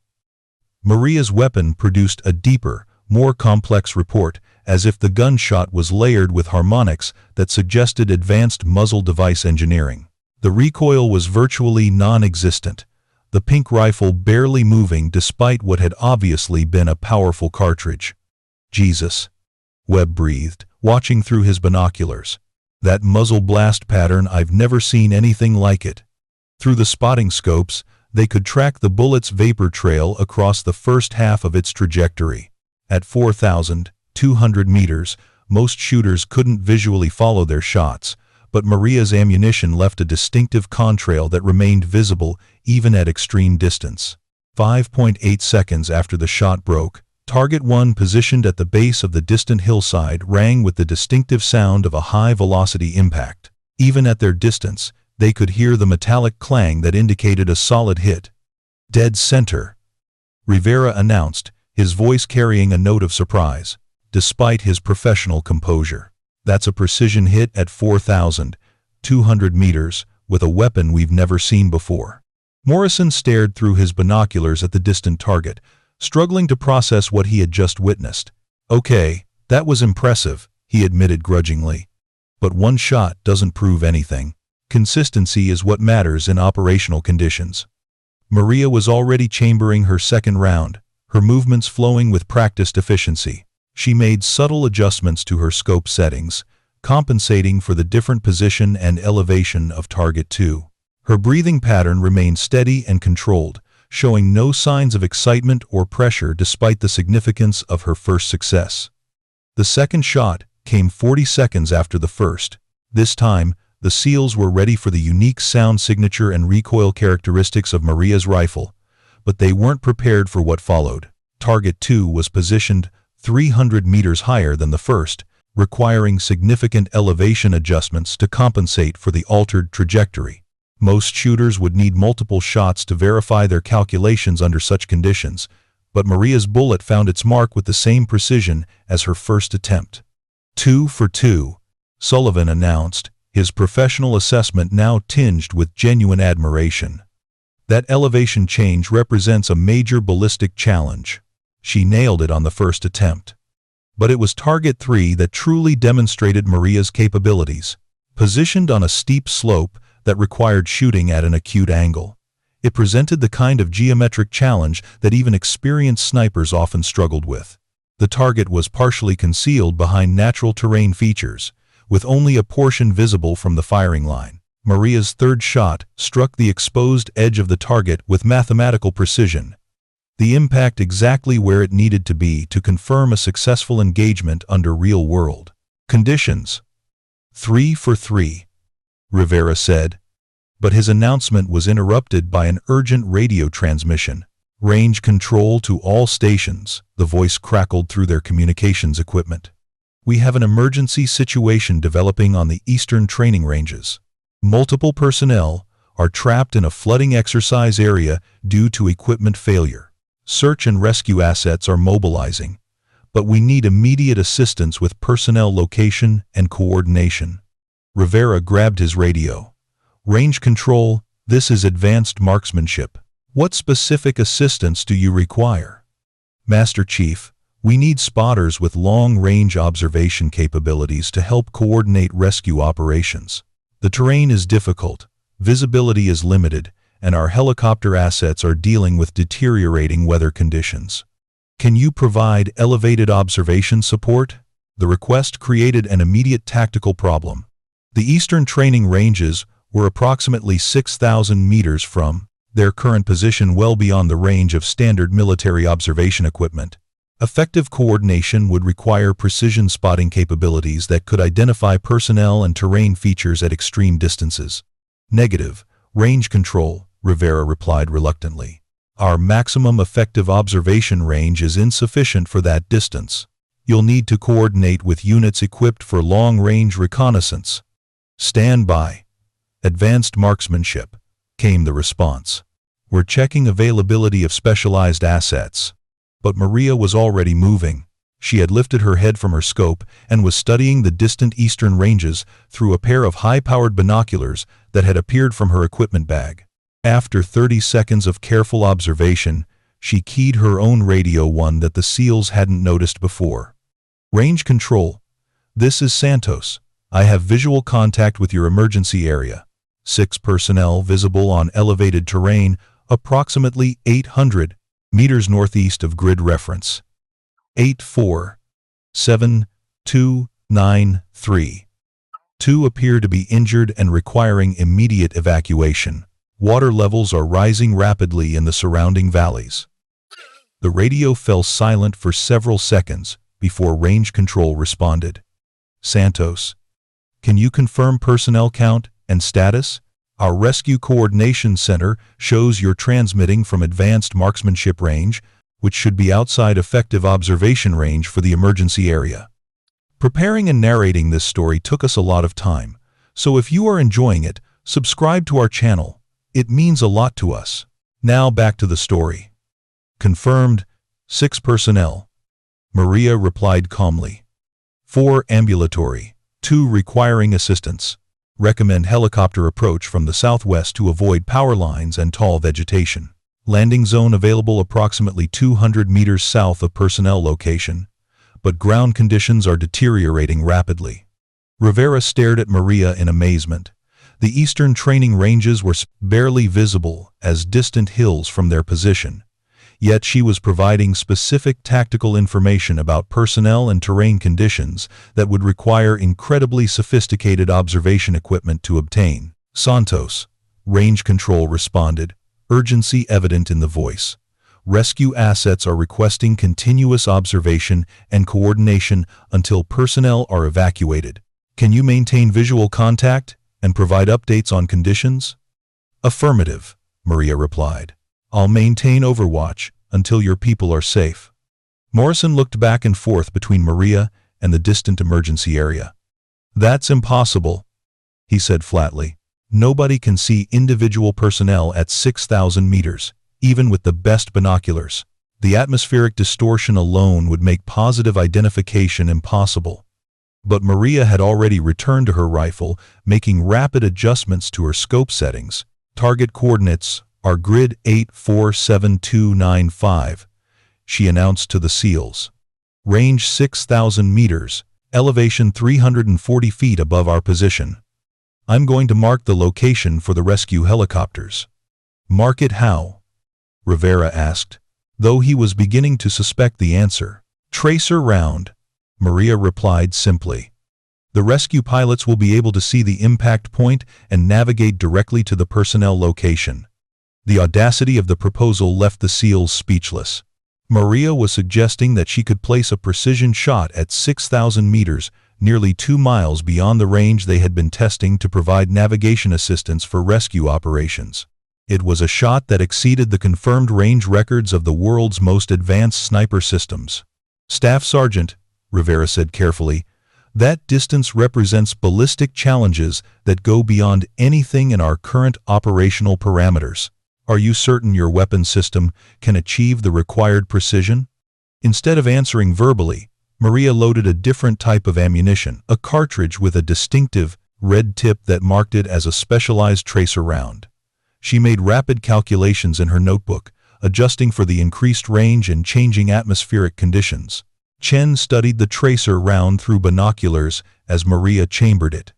Maria's weapon produced a deeper, more complex report, as if the gunshot was layered with harmonics that suggested advanced muzzle device engineering. The recoil was virtually non-existent, the pink rifle barely moving despite what had obviously been a powerful cartridge. Jesus, Webb breathed, watching through his binoculars. That muzzle blast pattern, I've never seen anything like it. Through the spotting scopes, they could track the bullet's vapor trail across the first half of its trajectory. At 4,200 meters, most shooters couldn't visually follow their shots, but Maria's ammunition left a distinctive contrail that remained visible even at extreme distance. 5.8 seconds after the shot broke, Target 1, positioned at the base of the distant hillside, rang with the distinctive sound of a high-velocity impact. Even at their distance, they could hear the metallic clang that indicated a solid hit. Dead center, Rivera announced, his voice carrying a note of surprise, despite his professional composure. That's a precision hit at 4,200 meters, with a weapon we've never seen before. Morrison stared through his binoculars at the distant target, struggling to process what he had just witnessed. Okay, that was impressive, he admitted grudgingly. But one shot doesn't prove anything. Consistency is what matters in operational conditions. Maria was already chambering her second round, her movements flowing with practiced efficiency. She made subtle adjustments to her scope settings, compensating for the different position and elevation of target 2. Her breathing pattern remained steady and controlled, showing no signs of excitement or pressure despite the significance of her first success. The second shot came 40 seconds after the first. This time, the SEALs were ready for the unique sound signature and recoil characteristics of Maria's rifle, but they weren't prepared for what followed. Target 2 was positioned 300 meters higher than the first, requiring significant elevation adjustments to compensate for the altered trajectory. Most shooters would need multiple shots to verify their calculations under such conditions, but Maria's bullet found its mark with the same precision as her first attempt. 2 for 2, Sullivan announced, his professional assessment now tinged with genuine admiration. That elevation change represents a major ballistic challenge. She nailed it on the first attempt. But it was target 3 that truly demonstrated Maria's capabilities. Positioned on a steep slope that required shooting at an acute angle, it presented the kind of geometric challenge that even experienced snipers often struggled with. The target was partially concealed behind natural terrain features, with only a portion visible from the firing line. Maria's third shot struck the exposed edge of the target with mathematical precision, the impact exactly where it needed to be to confirm a successful engagement under real-world conditions. 3 for 3, Rivera said, but his announcement was interrupted by an urgent radio transmission. Range control to all stations, the voice crackled through their communications equipment. We have an emergency situation developing on the eastern training ranges. Multiple personnel are trapped in a flooding exercise area due to equipment failure. Search and rescue assets are mobilizing, but we need immediate assistance with personnel location and coordination. Rivera grabbed his radio. Range control, this is advanced marksmanship. What specific assistance do you require? Master Chief, we need spotters with long-range observation capabilities to help coordinate rescue operations. The terrain is difficult, visibility is limited, and our helicopter assets are dealing with deteriorating weather conditions. Can you provide elevated observation support? The request created an immediate tactical problem. The eastern training ranges were approximately 6,000 meters from their current position, well beyond the range of standard military observation equipment. Effective coordination would require precision spotting capabilities that could identify personnel and terrain features at extreme distances. Negative. Range control, Rivera replied reluctantly. Our maximum effective observation range is insufficient for that distance. You'll need to coordinate with units equipped for long-range reconnaissance. Stand by. Advanced marksmanship, came the response. We're checking availability of specialized assets. But Maria was already moving. She had lifted her head from her scope and was studying the distant eastern ranges through a pair of high-powered binoculars that had appeared from her equipment bag. After 30 seconds of careful observation, she keyed her own radio, one that the SEALs hadn't noticed before. Range control. This is Santos. I have visual contact with your emergency area. 6 personnel visible on elevated terrain, approximately 800 meters northeast of grid reference. 847293. 2 appear to be injured and requiring immediate evacuation. Water levels are rising rapidly in the surrounding valleys. The radio fell silent for several seconds before range control responded. Santos, can you confirm personnel count and status? Our Rescue Coordination Center shows you're transmitting from advanced marksmanship range, which should be outside effective observation range for the emergency area. Preparing and narrating this story took us a lot of time, so if you are enjoying it, subscribe to our channel. It means a lot to us. Now back to the story. Confirmed, 6 personnel. Maria replied calmly. 4 ambulatory. 2 requiring assistance. Recommend helicopter approach from the southwest to avoid power lines and tall vegetation. Landing zone available approximately 200 meters south of personnel location, but ground conditions are deteriorating rapidly. Rivera stared at Maria in amazement. The eastern training ranges were barely visible as distant hills from their position, yet she was providing specific tactical information about personnel and terrain conditions that would require incredibly sophisticated observation equipment to obtain. Santos, range control responded, urgency evident in the voice. Rescue assets are requesting continuous observation and coordination until personnel are evacuated. Can you maintain visual contact and provide updates on conditions? Affirmative, Maria replied. I'll maintain overwatch until your people are safe. Morrison looked back and forth between Maria and the distant emergency area. That's impossible, he said flatly. Nobody can see individual personnel at 6,000 meters, even with the best binoculars. The atmospheric distortion alone would make positive identification impossible. But Maria had already returned to her rifle, making rapid adjustments to her scope settings. Target coordinates are grid 847295, she announced to the SEALs. Range 6,000 meters, elevation 340 feet above our position. I'm going to mark the location for the rescue helicopters. Mark it how? Rivera asked, though he was beginning to suspect the answer. Tracer round, Maria replied simply. The rescue pilots will be able to see the impact point and navigate directly to the personnel location. The audacity of the proposal left the SEALs speechless. Maria was suggesting that she could place a precision shot at 6,000 meters, nearly 2 miles beyond the range they had been testing to provide navigation assistance for rescue operations. It was a shot that exceeded the confirmed range records of the world's most advanced sniper systems. Staff Sergeant, Rivera said carefully, that distance represents ballistic challenges that go beyond anything in our current operational parameters. Are you certain your weapon system can achieve the required precision? Instead of answering verbally, Maria loaded a different type of ammunition, a cartridge with a distinctive red tip that marked it as a specialized tracer round. She made rapid calculations in her notebook, adjusting for the increased range and changing atmospheric conditions. Chen studied the tracer round through binoculars as Maria chambered it.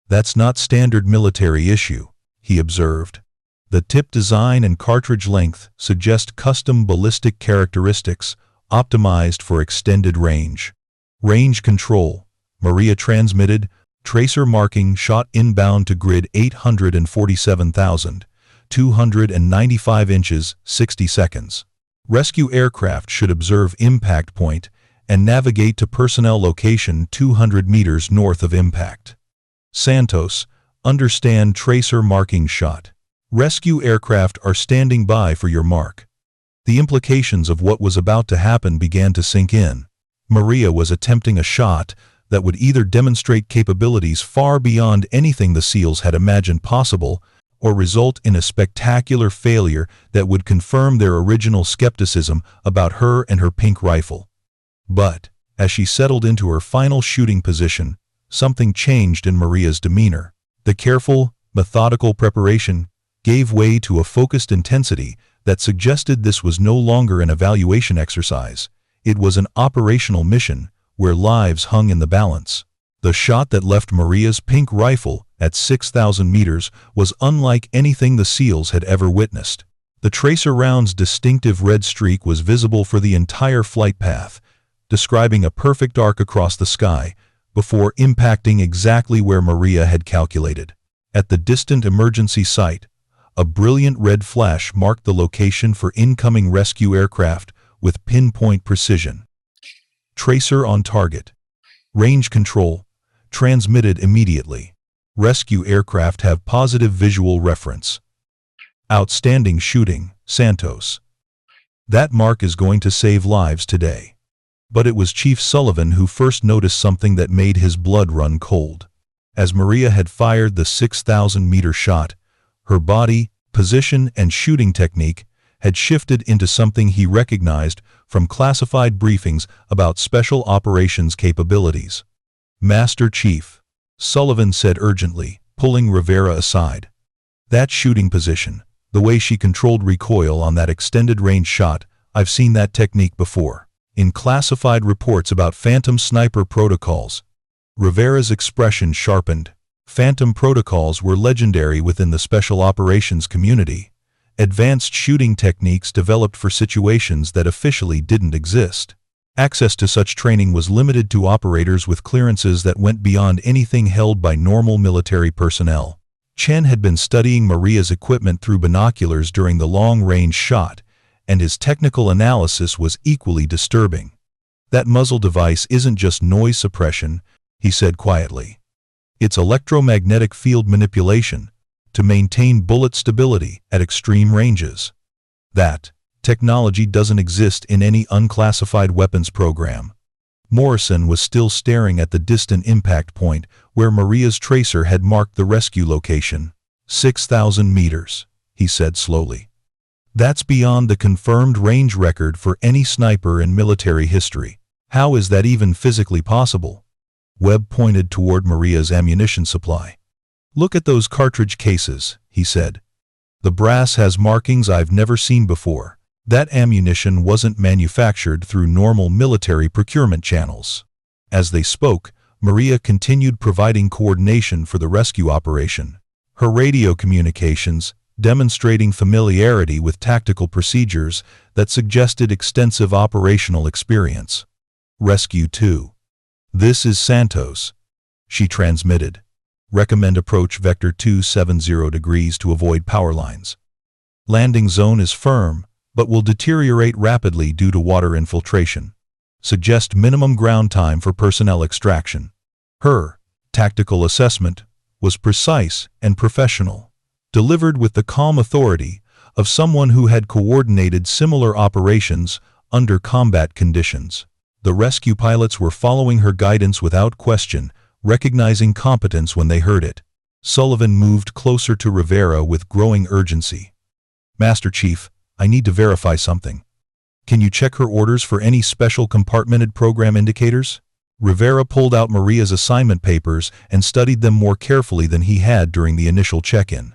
That's not standard military issue, he observed. The tip design and cartridge length suggest custom ballistic characteristics optimized for extended range. Range control, Maria transmitted, tracer marking shot inbound to grid 847,295 inches, 60 seconds. Rescue aircraft should observe impact point and navigate to personnel location 200 meters north of impact. Santos, understand tracer marking shot. Rescue aircraft are standing by for your mark. The implications of what was about to happen began to sink in. Maria was attempting a shot that would either demonstrate capabilities far beyond anything the SEALs had imagined possible, or result in a spectacular failure that would confirm their original skepticism about her and her pink rifle. But, as she settled into her final shooting position, something changed in Maria's demeanor. The careful, methodical preparation gave way to a focused intensity that suggested this was no longer an evaluation exercise. It was an operational mission where lives hung in the balance. The shot that left Maria's pink rifle at 6,000 meters was unlike anything the SEALs had ever witnessed. The tracer round's distinctive red streak was visible for the entire flight path, describing a perfect arc across the sky, before impacting exactly where Maria had calculated. At the distant emergency site, a brilliant red flash marked the location for incoming rescue aircraft with pinpoint precision. Tracer on target. Range control. Transmitted immediately. Rescue aircraft have positive visual reference. Outstanding shooting, Santos. That mark is going to save lives today. But it was Chief Sullivan who first noticed something that made his blood run cold. As Maria had fired the 6,000-meter shot, her body, position, and shooting technique had shifted into something he recognized from classified briefings about special operations capabilities. Master Chief, Sullivan said urgently, pulling Rivera aside. That shooting position, the way she controlled recoil on that extended range shot, I've seen that technique before. In classified reports about Phantom sniper protocols. Rivera's expression sharpened. Phantom protocols were legendary within the special operations community. Advanced shooting techniques developed for situations that officially didn't exist. Access to such training was limited to operators with clearances that went beyond anything held by normal military personnel. Chen had been studying Maria's equipment through binoculars during the long-range shot, and his technical analysis was equally disturbing. That muzzle device isn't just noise suppression, he said quietly. It's electromagnetic field manipulation to maintain bullet stability at extreme ranges. That technology doesn't exist in any unclassified weapons program. Morrison was still staring at the distant impact point where Maria's tracer had marked the rescue location. 6,000 meters, he said slowly. That's beyond the confirmed range record for any sniper in military history. How is that even physically possible? Webb pointed toward Maria's ammunition supply. Look at those cartridge cases, he said. The brass has markings I've never seen before. That ammunition wasn't manufactured through normal military procurement channels. As they spoke, Maria continued providing coordination for the rescue operation. Her radio communications, demonstrating familiarity with tactical procedures that suggested extensive operational experience. Rescue 2. This is Santos, she transmitted. Recommend approach vector 270 degrees to avoid power lines. Landing zone is firm, but will deteriorate rapidly due to water infiltration. Suggest minimum ground time for personnel extraction. Her tactical assessment was precise and professional, delivered with the calm authority of someone who had coordinated similar operations under combat conditions. The rescue pilots were following her guidance without question, recognizing competence when they heard it. Sullivan moved closer to Rivera with growing urgency. Master Chief, I need to verify something. Can you check her orders for any special compartmented program indicators? Rivera pulled out Maria's assignment papers and studied them more carefully than he had during the initial check-in.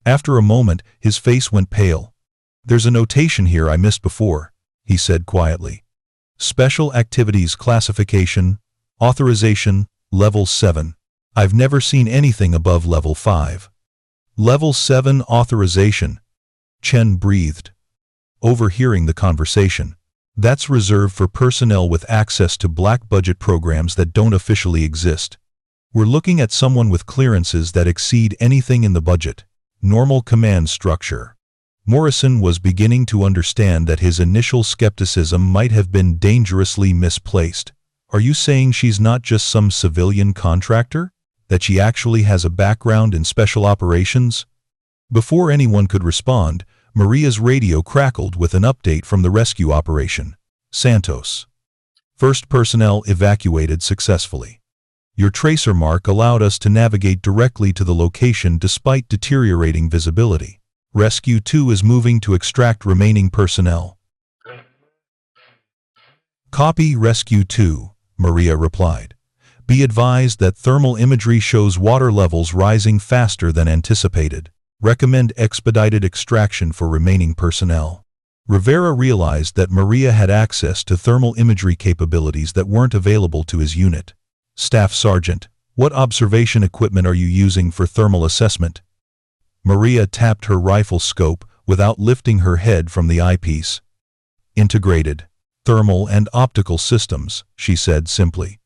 After a moment, his face went pale. There's a notation here I missed before, he said quietly. Special Activities Classification, Authorization, Level 7. I've never seen anything above Level 5. Level 7 Authorization. Chen breathed, overhearing the conversation. That's reserved for personnel with access to black budget programs that don't officially exist. We're looking at someone with clearances that exceed anything in the budget. Normal command structure. Morrison was beginning to understand that his initial skepticism might have been dangerously misplaced. Are you saying she's not just some civilian contractor? That she actually has a background in special operations? Before anyone could respond, Maria's radio crackled with an update from the rescue operation. Santos. First personnel evacuated successfully. Your tracer mark allowed us to navigate directly to the location despite deteriorating visibility. Rescue 2 is moving to extract remaining personnel. Copy Rescue 2, Maria replied. Be advised that thermal imagery shows water levels rising faster than anticipated. Recommend expedited extraction for remaining personnel. Rivera realized that Maria had access to thermal imagery capabilities that weren't available to his unit. Staff Sergeant, what observation equipment are you using for thermal assessment? Maria tapped her rifle scope without lifting her head from the eyepiece. Integrated thermal and optical systems, she said simply.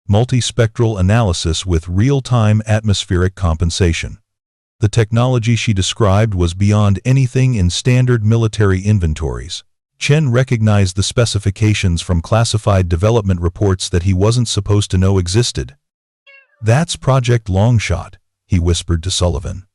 Multispectral analysis with real-time atmospheric compensation. The technology she described was beyond anything in standard military inventories. Chen recognized the specifications from classified development reports that he wasn't supposed to know existed. That's Project Longshot, he whispered to Sullivan.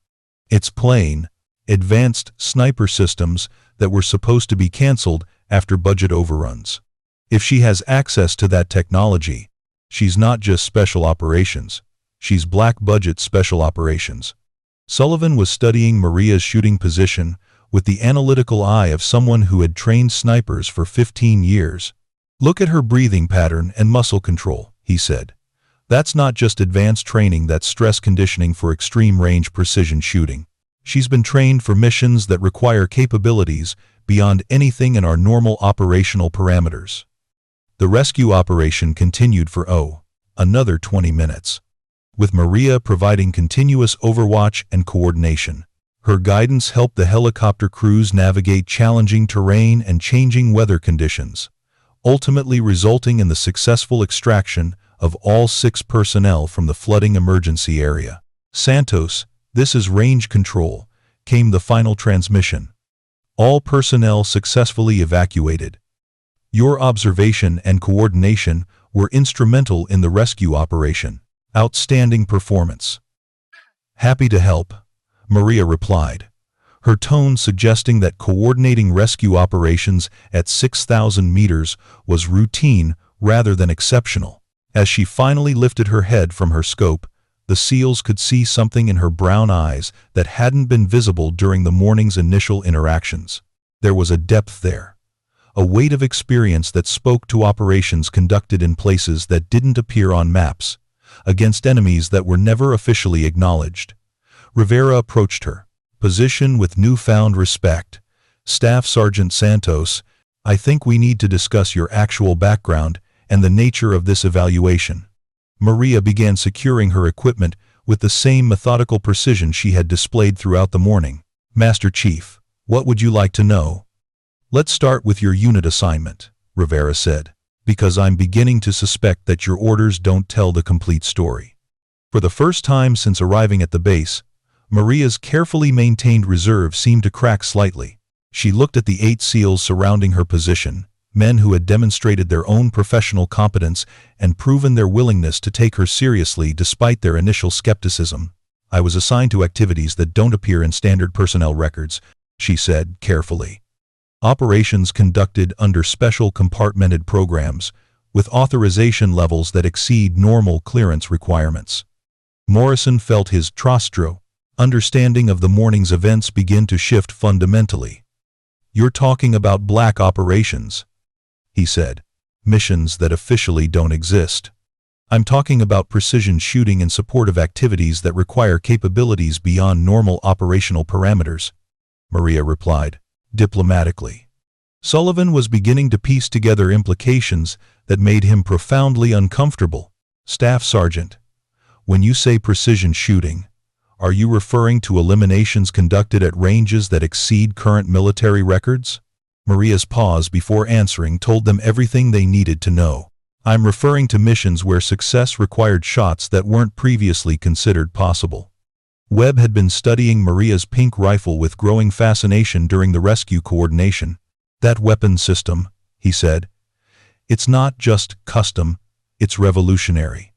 It's plain, advanced sniper systems that were supposed to be canceled after budget overruns. If she has access to that technology, she's not just special operations, she's black budget special operations. Sullivan was studying Maria's shooting position with the analytical eye of someone who had trained snipers for 15 years. Look at her breathing pattern and muscle control, he said. That's not just advanced training, that's stress conditioning for extreme range precision shooting. She's been trained for missions that require capabilities beyond anything in our normal operational parameters. The rescue operation continued for another 20 minutes, with Maria providing continuous overwatch and coordination. Her guidance helped the helicopter crews navigate challenging terrain and changing weather conditions, ultimately resulting in the successful extraction of all 6 personnel from the flooding emergency area. Santos, this is range control, came the final transmission. All personnel successfully evacuated. Your observation and coordination were instrumental in the rescue operation. Outstanding performance. Happy to help, Maria replied, her tone suggesting that coordinating rescue operations at 6,000 meters was routine rather than exceptional. As she finally lifted her head from her scope, the SEALs could see something in her brown eyes that hadn't been visible during the morning's initial interactions. There was a depth there, a weight of experience that spoke to operations conducted in places that didn't appear on maps, against enemies that were never officially acknowledged. Rivera approached her position with newfound respect. Staff Sergeant Santos, I think we need to discuss your actual background and the nature of this evaluation. Maria began securing her equipment with the same methodical precision she had displayed throughout the morning. Master Chief, what would you like to know? Let's start with your unit assignment, Rivera said, because I'm beginning to suspect that your orders don't tell the complete story. For the first time since arriving at the base, Maria's carefully maintained reserve seemed to crack slightly. She looked at the 8 SEALs surrounding her position, men who had demonstrated their own professional competence and proven their willingness to take her seriously despite their initial skepticism. I was assigned to activities that don't appear in standard personnel records, she said carefully. Operations conducted under special compartmented programs, with authorization levels that exceed normal clearance requirements. Morrison felt his understanding of the morning's events begin to shift fundamentally. You're talking about black operations, he said. Missions that officially don't exist. I'm talking about precision shooting and supportive activities that require capabilities beyond normal operational parameters, Maria replied, diplomatically. Sullivan was beginning to piece together implications that made him profoundly uncomfortable. Staff Sergeant, when you say precision shooting, are you referring to eliminations conducted at ranges that exceed current military records? Maria's pause before answering told them everything they needed to know. I'm referring to missions where success required shots that weren't previously considered possible. Webb had been studying Maria's pink rifle with growing fascination during the rescue coordination. That weapon system, he said, it's not just custom, it's revolutionary.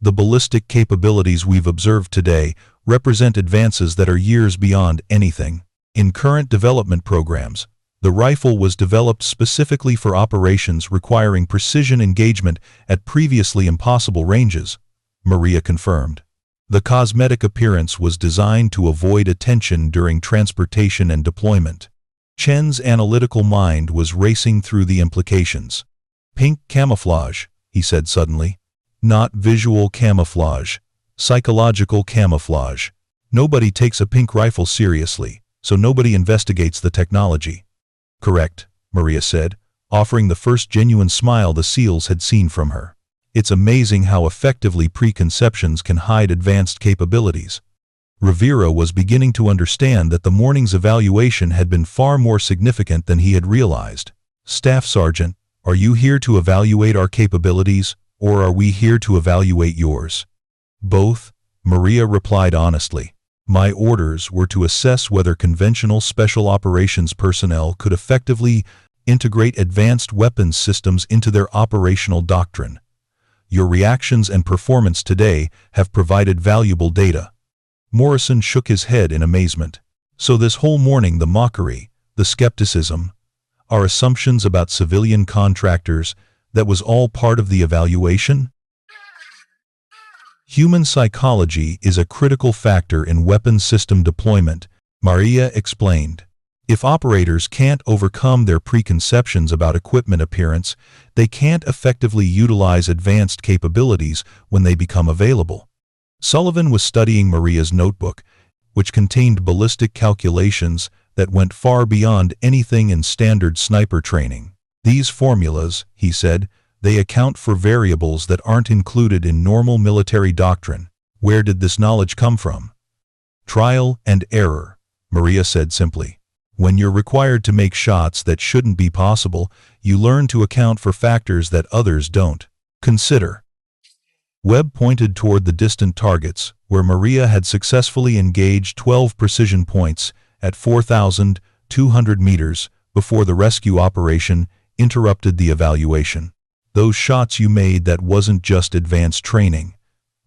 The ballistic capabilities we've observed today represent advances that are years beyond anything. In current development programs, the rifle was developed specifically for operations requiring precision engagement at previously impossible ranges, Maria confirmed. The cosmetic appearance was designed to avoid attention during transportation and deployment. Chen's analytical mind was racing through the implications. Pink camouflage, he said suddenly. Not visual camouflage, psychological camouflage. Nobody takes a pink rifle seriously, so nobody investigates the technology. Correct, Maria said, offering the first genuine smile the SEALs had seen from her. It's amazing how effectively preconceptions can hide advanced capabilities. Rivera was beginning to understand that the morning's evaluation had been far more significant than he had realized. Staff Sergeant, are you here to evaluate our capabilities, or are we here to evaluate yours? Both, Maria replied honestly. My orders were to assess whether conventional special operations personnel could effectively integrate advanced weapons systems into their operational doctrine. Your reactions and performance today have provided valuable data. Morrison shook his head in amazement. So this whole morning the mockery, the skepticism, our assumptions about civilian contractors, that was all part of the evaluation? Human psychology is a critical factor in weapons system deployment, Maria explained. If operators can't overcome their preconceptions about equipment appearance, they can't effectively utilize advanced capabilities when they become available. Sullivan was studying Maria's notebook, which contained ballistic calculations that went far beyond anything in standard sniper training. These formulas, he said, they account for variables that aren't included in normal military doctrine. Where did this knowledge come from? Trial and error, Maria said simply. When you're required to make shots that shouldn't be possible, you learn to account for factors that others don't. Consider. Webb pointed toward the distant targets, where Maria had successfully engaged 12 precision points at 4,200 meters before the rescue operation interrupted the evaluation. Those shots you made, that wasn't just advanced training.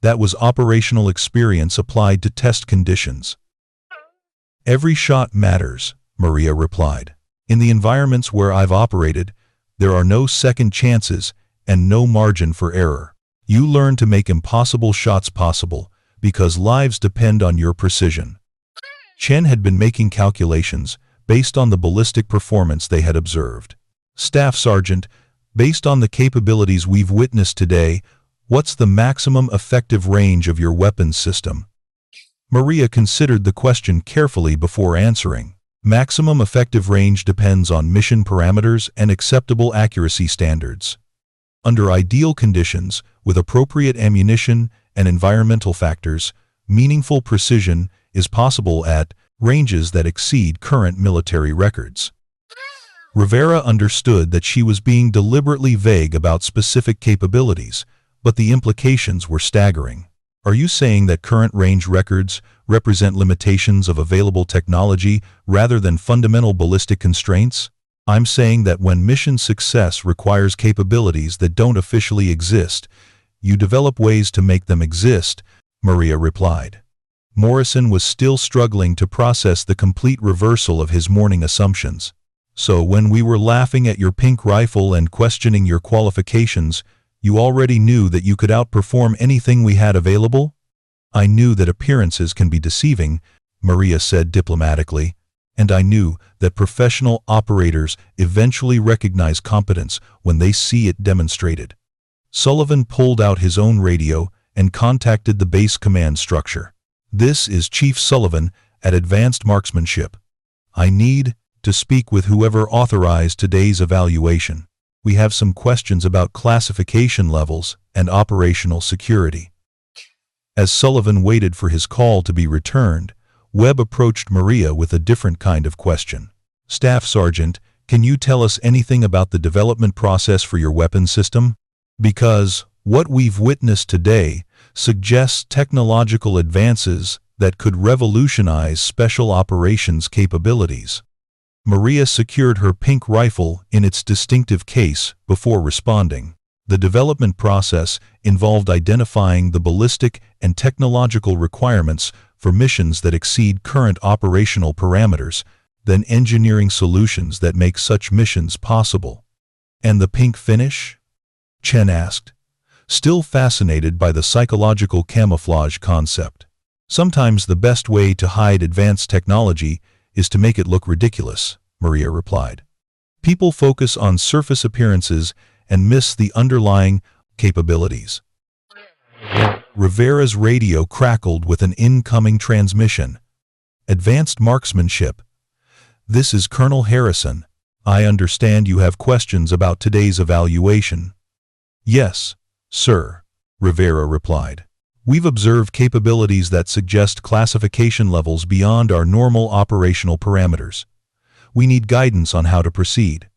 That was operational experience applied to test conditions. Every shot matters, Maria replied. In the environments where I've operated, there are no second chances and no margin for error. You learn to make impossible shots possible because lives depend on your precision. Chen had been making calculations based on the ballistic performance they had observed. Staff Sergeant, based on the capabilities we've witnessed today, what's the maximum effective range of your weapons system? Maria considered the question carefully before answering. Maximum effective range depends on mission parameters and acceptable accuracy standards. Under ideal conditions, with appropriate ammunition and environmental factors, meaningful precision is possible at ranges that exceed current military records. Rivera understood that she was being deliberately vague about specific capabilities, but the implications were staggering. Are you saying that current range records represent limitations of available technology rather than fundamental ballistic constraints? I'm saying that when mission success requires capabilities that don't officially exist, you develop ways to make them exist, Maria replied. Morrison was still struggling to process the complete reversal of his morning assumptions. So when we were laughing at your pink rifle and questioning your qualifications, you already knew that you could outperform anything we had available? I knew that appearances can be deceiving, Maria said diplomatically, and I knew that professional operators eventually recognize competence when they see it demonstrated. Sullivan pulled out his own radio and contacted the base command structure. This is Chief Sullivan at Advanced Marksmanship. I need to speak with whoever authorized today's evaluation. We have some questions about classification levels and operational security. As Sullivan waited for his call to be returned, Webb approached Maria with a different kind of question. Staff Sergeant, can you tell us anything about the development process for your weapons system? Because what we've witnessed today suggests technological advances that could revolutionize special operations capabilities. Maria secured her pink rifle in its distinctive case before responding. The development process involved identifying the ballistic and technological requirements for missions that exceed current operational parameters, then engineering solutions that make such missions possible. And the pink finish? Chen asked, still fascinated by the psychological camouflage concept. Sometimes the best way to hide advanced technology is to make it look ridiculous, Maria replied. People focus on surface appearances and miss the underlying capabilities. Rivera's radio crackled with an incoming transmission. Advanced Marksmanship. This is Colonel Harrison. I understand you have questions about today's evaluation. Yes, sir, Rivera replied. We've observed capabilities that suggest classification levels beyond our normal operational parameters. We need guidance on how to proceed.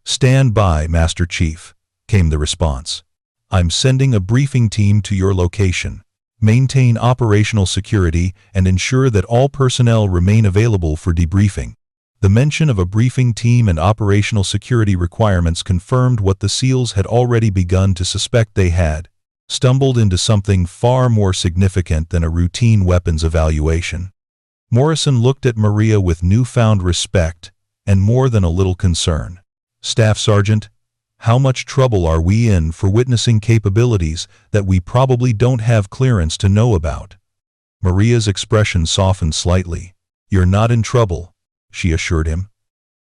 Stand by, Master Chief, came the response. I'm sending a briefing team to your location. Maintain operational security and ensure that all personnel remain available for debriefing. The mention of a briefing team and operational security requirements confirmed what the SEALs had already begun to suspect they had stumbled into something far more significant than a routine weapons evaluation. Morrison looked at Maria with newfound respect and more than a little concern. Staff Sergeant, how much trouble are we in for witnessing capabilities that we probably don't have clearance to know about? Maria's expression softened slightly. You're not in trouble. she assured him.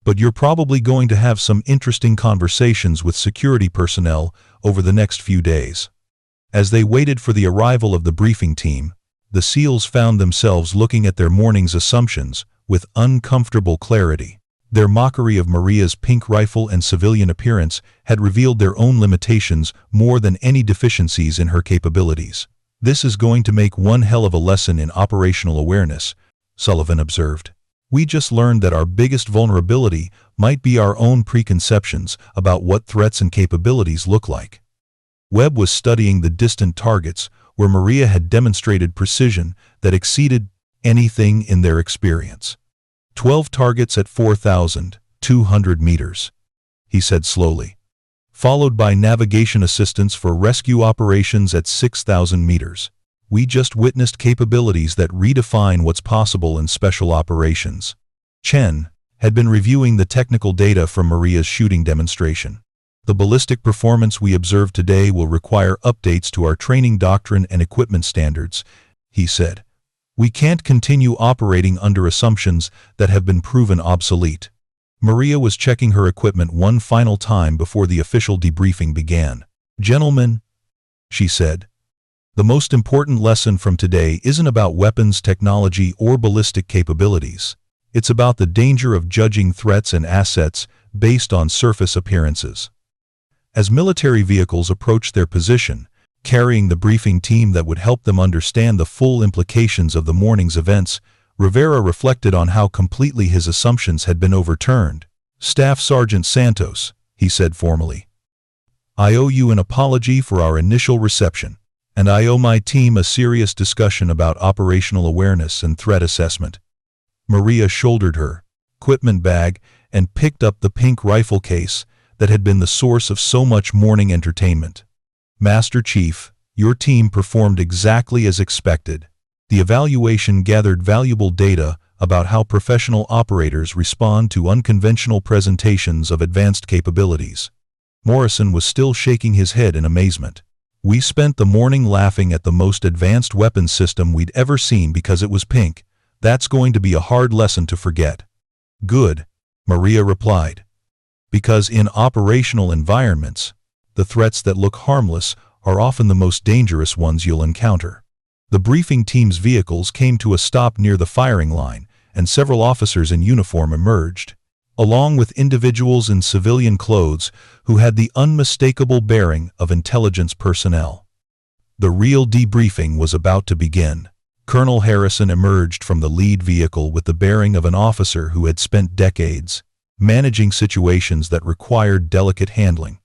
"But you're probably going to have some interesting conversations with security personnel over the next few days." As they waited for the arrival of the briefing team, the SEALs found themselves looking at their morning's assumptions with uncomfortable clarity. Their mockery of Maria's pink rifle and civilian appearance had revealed their own limitations more than any deficiencies in her capabilities. "This is going to make one hell of a lesson in operational awareness," Sullivan observed. "We just learned that our biggest vulnerability might be our own preconceptions about what threats and capabilities look like." Webb was studying the distant targets where Maria had demonstrated precision that exceeded anything in their experience. 12 targets at 4,200 meters, he said slowly, followed by navigation assistance for rescue operations at 6,000 meters. "We just witnessed capabilities that redefine what's possible in special operations." Chen had been reviewing the technical data from Maria's shooting demonstration. "The ballistic performance we observed today will require updates to our training doctrine and equipment standards," he said. "We can't continue operating under assumptions that have been proven obsolete." Maria was checking her equipment one final time before the official debriefing began. "Gentlemen," she said, "the most important lesson from today isn't about weapons technology or ballistic capabilities. It's about the danger of judging threats and assets based on surface appearances." As military vehicles approached their position, carrying the briefing team that would help them understand the full implications of the morning's events, Rivera reflected on how completely his assumptions had been overturned. "Staff Sergeant Santos," he said formally, "I owe you an apology for our initial reception, and I owe my team a serious discussion about operational awareness and threat assessment." Maria shouldered her equipment bag and picked up the pink rifle case that had been the source of so much morning entertainment. "Master Chief, your team performed exactly as expected. The evaluation gathered valuable data about how professional operators respond to unconventional presentations of advanced capabilities." Morrison was still shaking his head in amazement. "We spent the morning laughing at the most advanced weapons system we'd ever seen because it was pink. That's going to be a hard lesson to forget." "Good," Maria replied. "Because in operational environments, the threats that look harmless are often the most dangerous ones you'll encounter." The briefing team's vehicles came to a stop near the firing line, and several officers in uniform emerged, along with individuals in civilian clothes who had the unmistakable bearing of intelligence personnel. The real debriefing was about to begin. Colonel Harrison emerged from the lead vehicle with the bearing of an officer who had spent decades managing situations that required delicate handling.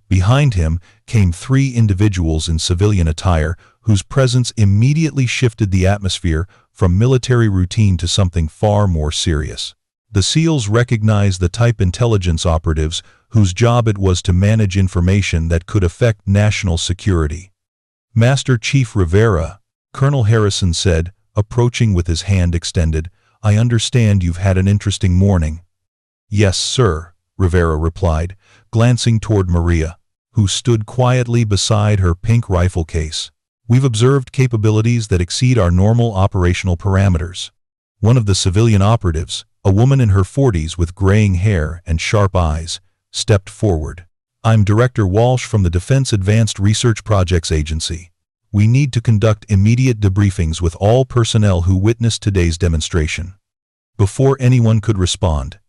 Behind him came 3 individuals in civilian attire whose presence immediately shifted the atmosphere from military routine to something far more serious. The SEALs recognized the type intelligence operatives whose job it was to manage information that could affect national security. "Master Chief Rivera," Colonel Harrison said, approaching with his hand extended, "I understand you've had an interesting morning." "Yes, sir," Rivera replied, glancing toward Maria, who stood quietly beside her pink rifle case. "We've observed capabilities that exceed our normal operational parameters." One of the civilian operatives, a woman in her 40s with graying hair and sharp eyes, stepped forward. "I'm Director Walsh from the Defense Advanced Research Projects Agency. We need to conduct immediate debriefings with all personnel who witnessed today's demonstration." Before anyone could respond,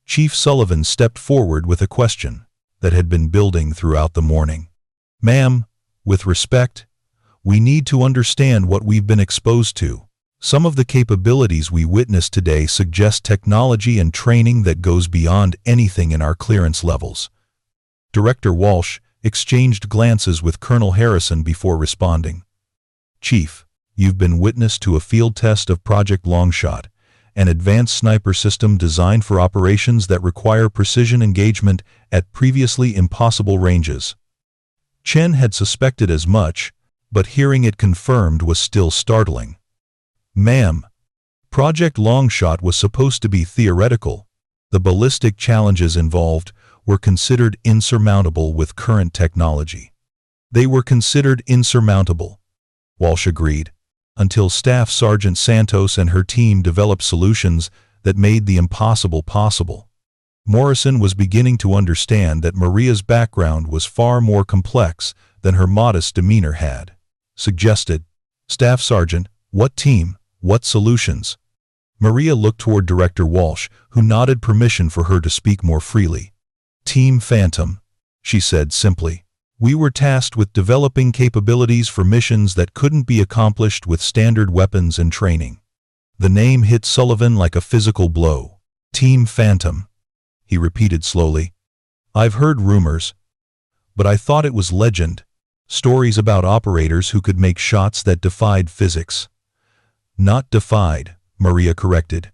Chief Sullivan stepped forward with a question that had been building throughout the morning. "Ma'am, with respect, we need to understand what we've been exposed to. Some of the capabilities we witnessed today suggest technology and training that goes beyond anything in our clearance levels." Director Walsh exchanged glances with Colonel Harrison before responding. "Chief, you've been witness to a field test of Project Longshot, an advanced sniper system designed for operations that require precision engagement at previously impossible ranges." Chen had suspected as much, but hearing it confirmed was still startling. "Ma'am, Project Longshot was supposed to be theoretical. The ballistic challenges involved were considered insurmountable with current technology." "They were considered insurmountable," Walsh agreed, "until Staff Sergeant Santos and her team developed solutions that made the impossible possible. Morrison was beginning to understand that Maria's background was far more complex than her modest demeanor had suggested. "Staff Sergeant, what team, what solutions?" Maria looked toward Director Walsh, who nodded permission for her to speak more freely. "Team Phantom," she said simply. "We were tasked with developing capabilities for missions that couldn't be accomplished with standard weapons and training." The name hit Sullivan like a physical blow. "Team Phantom," he repeated slowly. "I've heard rumors, but I thought it was legend. Stories about operators who could make shots that defied physics." "Not defied," Maria corrected.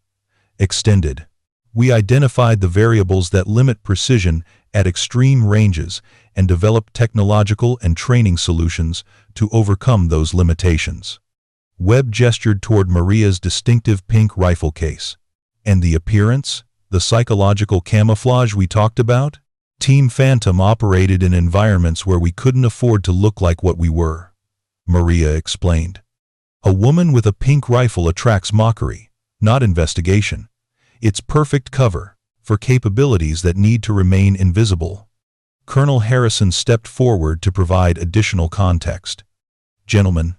"Extended. We identified the variables that limit precision at extreme ranges and developed technological and training solutions to overcome those limitations." Webb gestured toward Maria's distinctive pink rifle case. "And the appearance? The psychological camouflage we talked about? Team Phantom operated in environments where we couldn't afford to look like what we were," Maria explained. "A woman with a pink rifle attracts mockery, not investigation. It's perfect cover for capabilities that need to remain invisible." Colonel Harrison stepped forward to provide additional context. "Gentlemen,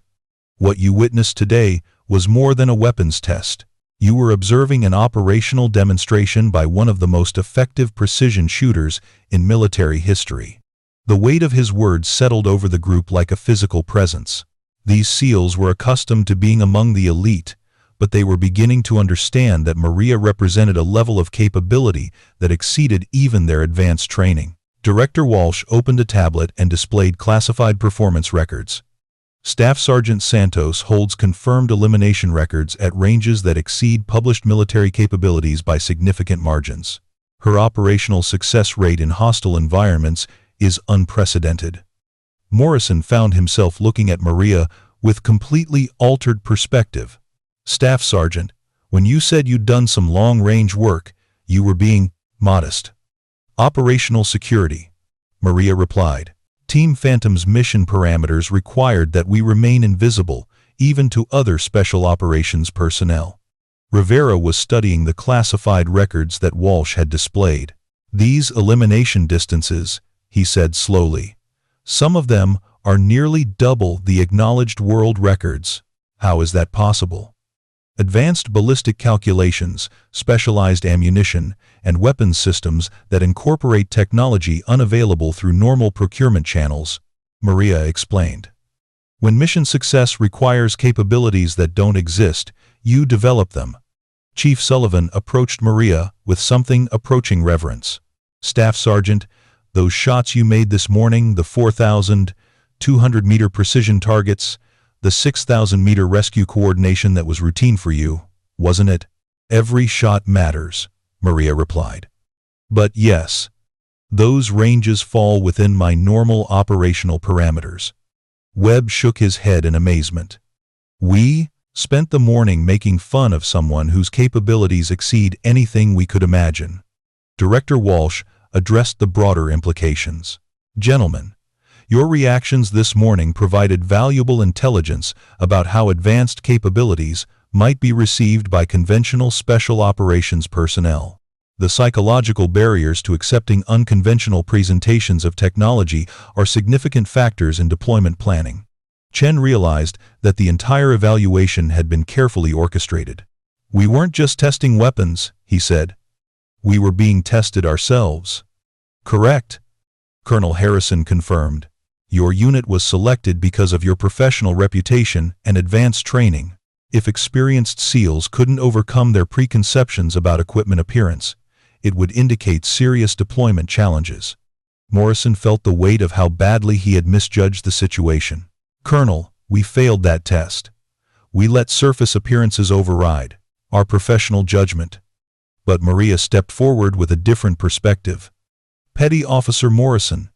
what you witnessed today was more than a weapons test. You were observing an operational demonstration by one of the most effective precision shooters in military history." The weight of his words settled over the group like a physical presence. These SEALs were accustomed to being among the elite, but they were beginning to understand that Maria represented a level of capability that exceeded even their advanced training. Director Walsh opened a tablet and displayed classified performance records. "Staff Sergeant Santos holds confirmed elimination records at ranges that exceed published military capabilities by significant margins. Her operational success rate in hostile environments is unprecedented." Morrison found himself looking at Maria with completely altered perspective. "Staff Sergeant, when you said you'd done some long-range work, you were being modest." "Operational security," Maria replied. "Team Phantom's mission parameters required that we remain invisible, even to other special operations personnel." Rivera was studying the classified records that Walsh had displayed. "These elimination distances," he said slowly, "some of them are nearly double the acknowledged world records. How is that possible?" "Advanced ballistic calculations, specialized ammunition, and weapons systems that incorporate technology unavailable through normal procurement channels," Maria explained. "When mission success requires capabilities that don't exist, you develop them." Chief Sullivan approached Maria with something approaching reverence. "Staff Sergeant, those shots you made this morning, the 4,200-meter precision targets, the 6,000-meter rescue coordination that was routine for you, wasn't it?" "Every shot matters," Maria replied. "But yes, those ranges fall within my normal operational parameters." Webb shook his head in amazement. "We spent the morning making fun of someone whose capabilities exceed anything we could imagine." Director Walsh addressed the broader implications. "Gentlemen, your reactions this morning provided valuable intelligence about how advanced capabilities might be received by conventional special operations personnel. The psychological barriers to accepting unconventional presentations of technology are significant factors in deployment planning." Chen realized that the entire evaluation had been carefully orchestrated. "We weren't just testing weapons," he said. "We were being tested ourselves." "Correct," Colonel Harrison confirmed. "Your unit was selected because of your professional reputation and advanced training. If experienced SEALs couldn't overcome their preconceptions about equipment appearance, it would indicate serious deployment challenges." Morrison felt the weight of how badly he had misjudged the situation. "Colonel, we failed that test. We let surface appearances override our professional judgment." But Maria stepped forward with a different perspective. "Petty Officer Morrison,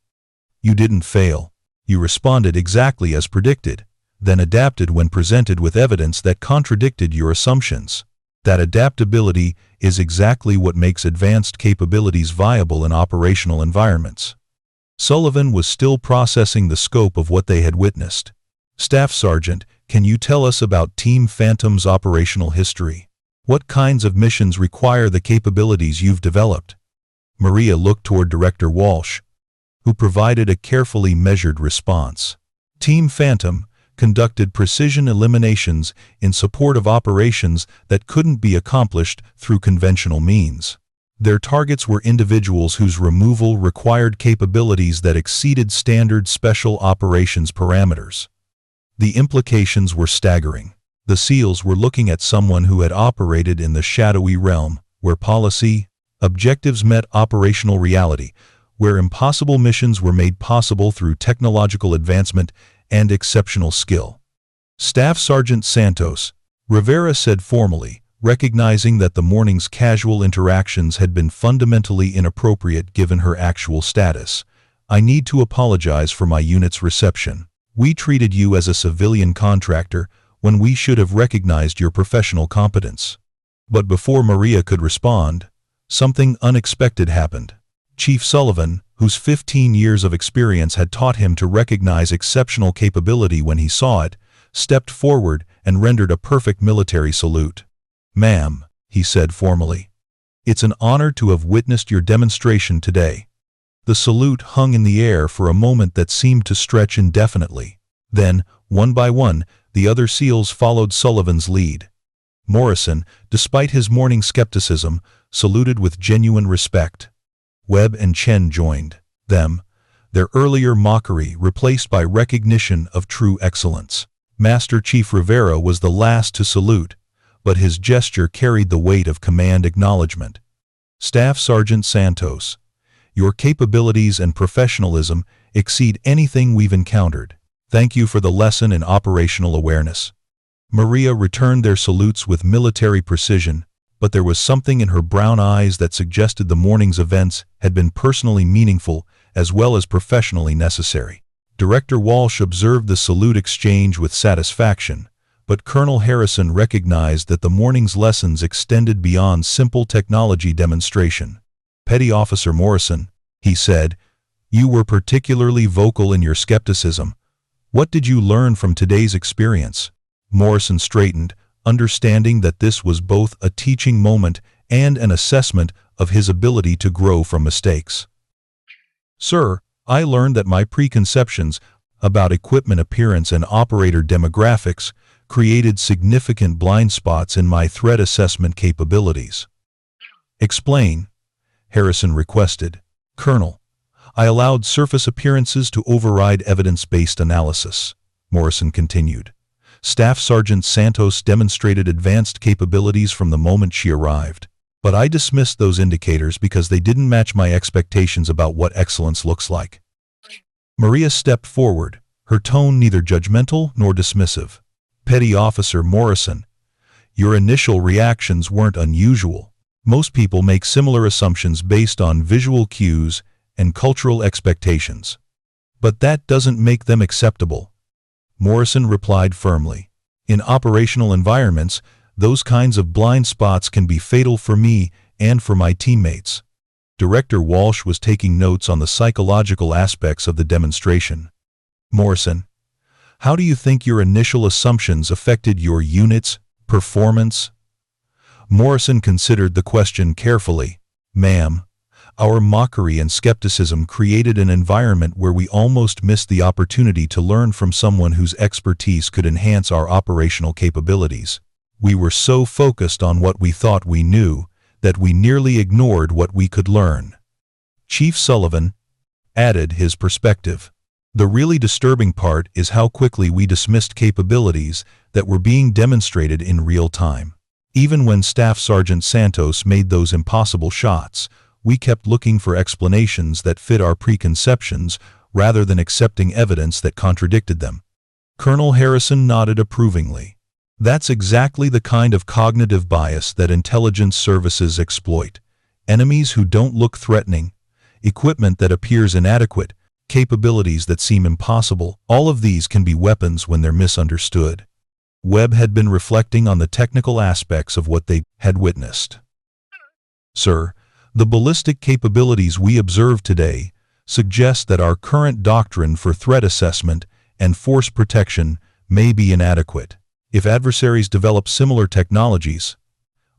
you didn't fail. You responded exactly as predicted, then adapted when presented with evidence that contradicted your assumptions. That adaptability is exactly what makes advanced capabilities viable in operational environments." Sullivan was still processing the scope of what they had witnessed. "Staff Sergeant, can you tell us about Team Phantom's operational history?" What kinds of missions require the capabilities you've developed? Maria looked toward Director Walsh, who provided a carefully measured response. Team Phantom conducted precision eliminations in support of operations that couldn't be accomplished through conventional means. Their targets were individuals whose removal required capabilities that exceeded standard special operations parameters. The implications were staggering. The SEALs were looking at someone who had operated in the shadowy realm, where policy, objectives met operational reality, where impossible missions were made possible through technological advancement and exceptional skill. Staff Sergeant Santos, Rivera said formally, recognizing that the morning's casual interactions had been fundamentally inappropriate given her actual status. I need to apologize for my unit's reception. We treated you as a civilian contractor when we should have recognized your professional competence. But before Maria could respond, something unexpected happened. Chief Sullivan, whose 15 years of experience had taught him to recognize exceptional capability when he saw it, stepped forward and rendered a perfect military salute. "Ma'am," he said formally, "it's an honor to have witnessed your demonstration today." The salute hung in the air for a moment that seemed to stretch indefinitely. Then, one by one, the other SEALs followed Sullivan's lead. Morrison, despite his morning skepticism, saluted with genuine respect. Webb and Chen joined them, their earlier mockery replaced by recognition of true excellence. Master Chief Rivera was the last to salute, but his gesture carried the weight of command acknowledgement. Staff Sergeant Santos, your capabilities and professionalism exceed anything we've encountered. Thank you for the lesson in operational awareness. Maria returned their salutes with military precision, but there was something in her brown eyes that suggested the morning's events had been personally meaningful as well as professionally necessary. Director Walsh observed the salute exchange with satisfaction, but Colonel Harrison recognized that the morning's lessons extended beyond simple technology demonstration. Petty Officer Morrison, he said, you were particularly vocal in your skepticism. What did you learn from today's experience? Morrison straightened, understanding that this was both a teaching moment and an assessment of his ability to grow from mistakes. Sir, I learned that my preconceptions about equipment appearance and operator demographics created significant blind spots in my threat assessment capabilities. Explain, Harrison requested. Colonel, I allowed surface appearances to override evidence-based analysis, Morrison continued. Staff Sergeant Santos demonstrated advanced capabilities from the moment she arrived, but I dismissed those indicators because they didn't match my expectations about what excellence looks like. Maria stepped forward, her tone neither judgmental nor dismissive. Petty Officer Morrison, your initial reactions weren't unusual. Most people make similar assumptions based on visual cues and cultural expectations. But that doesn't make them acceptable. Morrison replied firmly. In operational environments, those kinds of blind spots can be fatal for me and for my teammates. Director Walsh was taking notes on the psychological aspects of the demonstration. Morrison, how do you think your initial assumptions affected your unit's performance? Morrison considered the question carefully. Ma'am, our mockery and skepticism created an environment where we almost missed the opportunity to learn from someone whose expertise could enhance our operational capabilities. We were so focused on what we thought we knew that we nearly ignored what we could learn. Chief Sullivan added his perspective. The really disturbing part is how quickly we dismissed capabilities that were being demonstrated in real time. Even when Staff Sergeant Santos made those impossible shots, we kept looking for explanations that fit our preconceptions rather than accepting evidence that contradicted them. Colonel Harrison nodded approvingly. That's exactly the kind of cognitive bias that intelligence services exploit. Enemies who don't look threatening, equipment that appears inadequate, capabilities that seem impossible, all of these can be weapons when they're misunderstood. Webb had been reflecting on the technical aspects of what they had witnessed. Sir, the ballistic capabilities we observed today suggest that our current doctrine for threat assessment and force protection may be inadequate. If adversaries develop similar technologies,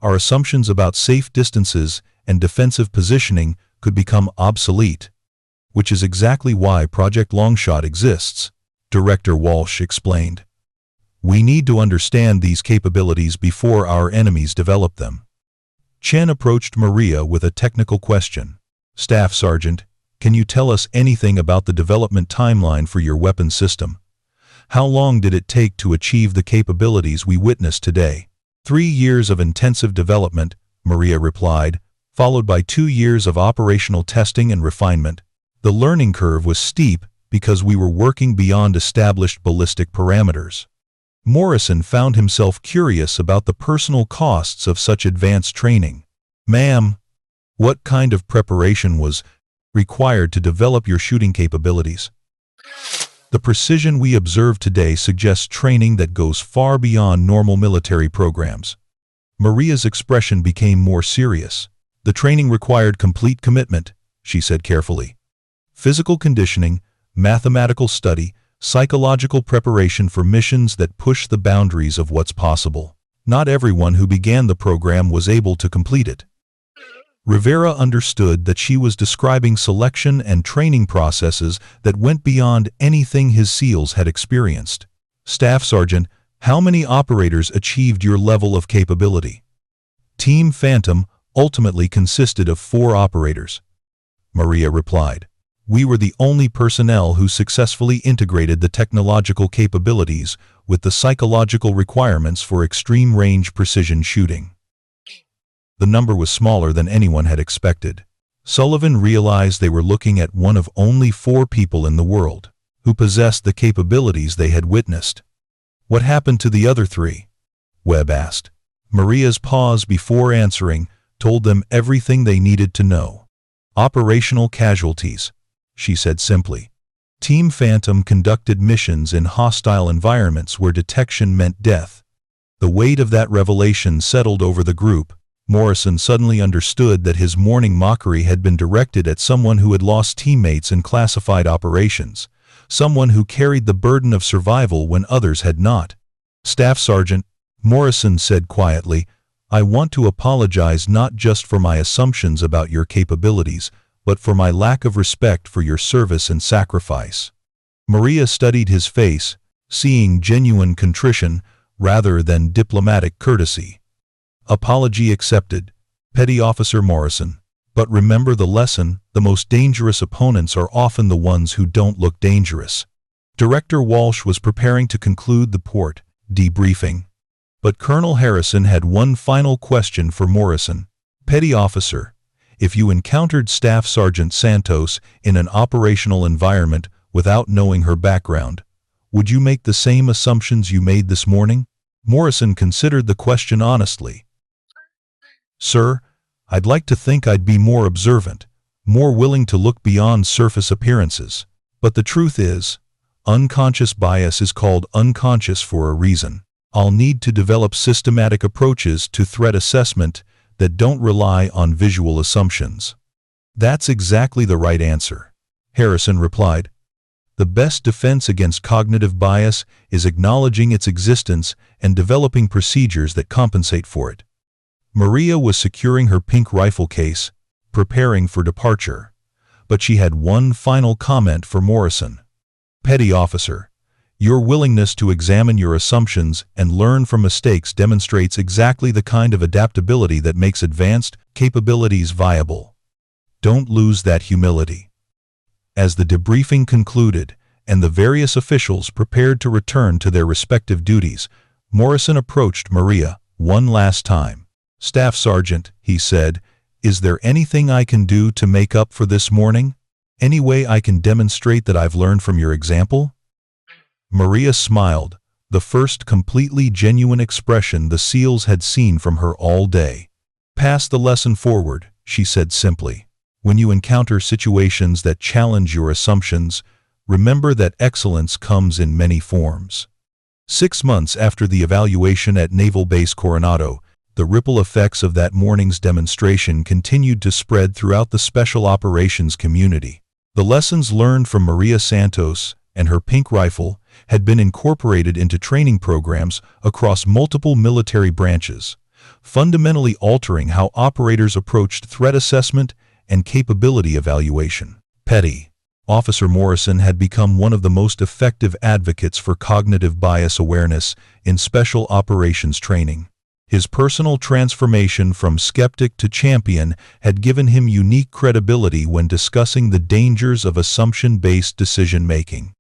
our assumptions about safe distances and defensive positioning could become obsolete. Which is exactly why Project Longshot exists, Director Walsh explained. We need to understand these capabilities before our enemies develop them. Chen approached Maria with a technical question. Staff Sergeant, can you tell us anything about the development timeline for your weapon system? How long did it take to achieve the capabilities we witnessed today? 3 years of intensive development, Maria replied, followed by 2 years of operational testing and refinement. The learning curve was steep because we were working beyond established ballistic parameters. Morrison found himself curious about the personal costs of such advanced training. Ma'am, what kind of preparation was required to develop your shooting capabilities? The precision we observed today suggests training that goes far beyond normal military programs. Maria's expression became more serious. The training required complete commitment, she said carefully. Physical conditioning, mathematical study, psychological preparation for missions that push the boundaries of what's possible. Not everyone who began the program was able to complete it. Rivera understood that she was describing selection and training processes that went beyond anything his SEALs had experienced. Staff Sergeant, how many operators achieved your level of capability? Team Phantom ultimately consisted of 4 operators. Maria replied. We were the only personnel who successfully integrated the technological capabilities with the psychological requirements for extreme-range precision shooting. The number was smaller than anyone had expected. Sullivan realized they were looking at one of only 4 people in the world who possessed the capabilities they had witnessed. What happened to the other 3? Webb asked. Maria's pause before answering told them everything they needed to know. Operational casualties, she said simply. Team Phantom conducted missions in hostile environments where detection meant death. The weight of that revelation settled over the group. Morrison suddenly understood that his morning mockery had been directed at someone who had lost teammates in classified operations, someone who carried the burden of survival when others had not. Staff Sergeant, Morrison said quietly, I want to apologize not just for my assumptions about your capabilities, but for my lack of respect for your service and sacrifice. Maria studied his face, seeing genuine contrition rather than diplomatic courtesy. Apology accepted, Petty Officer Morrison. But remember the lesson, the most dangerous opponents are often the ones who don't look dangerous. Director Walsh was preparing to conclude the port debriefing. But Colonel Harrison had one final question for Morrison. Petty Officer, if you encountered Staff Sergeant Santos in an operational environment without knowing her background, would you make the same assumptions you made this morning? Morrison considered the question honestly. Sir, I'd like to think I'd be more observant, more willing to look beyond surface appearances. But the truth is, unconscious bias is called unconscious for a reason. I'll need to develop systematic approaches to threat assessment that don't rely on visual assumptions. That's exactly the right answer, Harrison replied. The best defense against cognitive bias is acknowledging its existence and developing procedures that compensate for it. Maria was securing her pink rifle case, preparing for departure, but she had one final comment for Morrison. Petty Officer, your willingness to examine your assumptions and learn from mistakes demonstrates exactly the kind of adaptability that makes advanced capabilities viable. Don't lose that humility. As the debriefing concluded and the various officials prepared to return to their respective duties, Morrison approached Maria one last time. Staff Sergeant, he said, is there anything I can do to make up for this morning? Any way I can demonstrate that I've learned from your example? Maria smiled, the first completely genuine expression the SEALs had seen from her all day. Pass the lesson forward, she said simply. When you encounter situations that challenge your assumptions, remember that excellence comes in many forms. 6 months after the evaluation at Naval Base Coronado, the ripple effects of that morning's demonstration continued to spread throughout the special operations community. The lessons learned from Maria Santos and her pink rifle had been incorporated into training programs across multiple military branches, fundamentally altering how operators approached threat assessment and capability evaluation. Petty Officer Morrison had become one of the most effective advocates for cognitive bias awareness in special operations training. His personal transformation from skeptic to champion had given him unique credibility when discussing the dangers of assumption-based decision-making.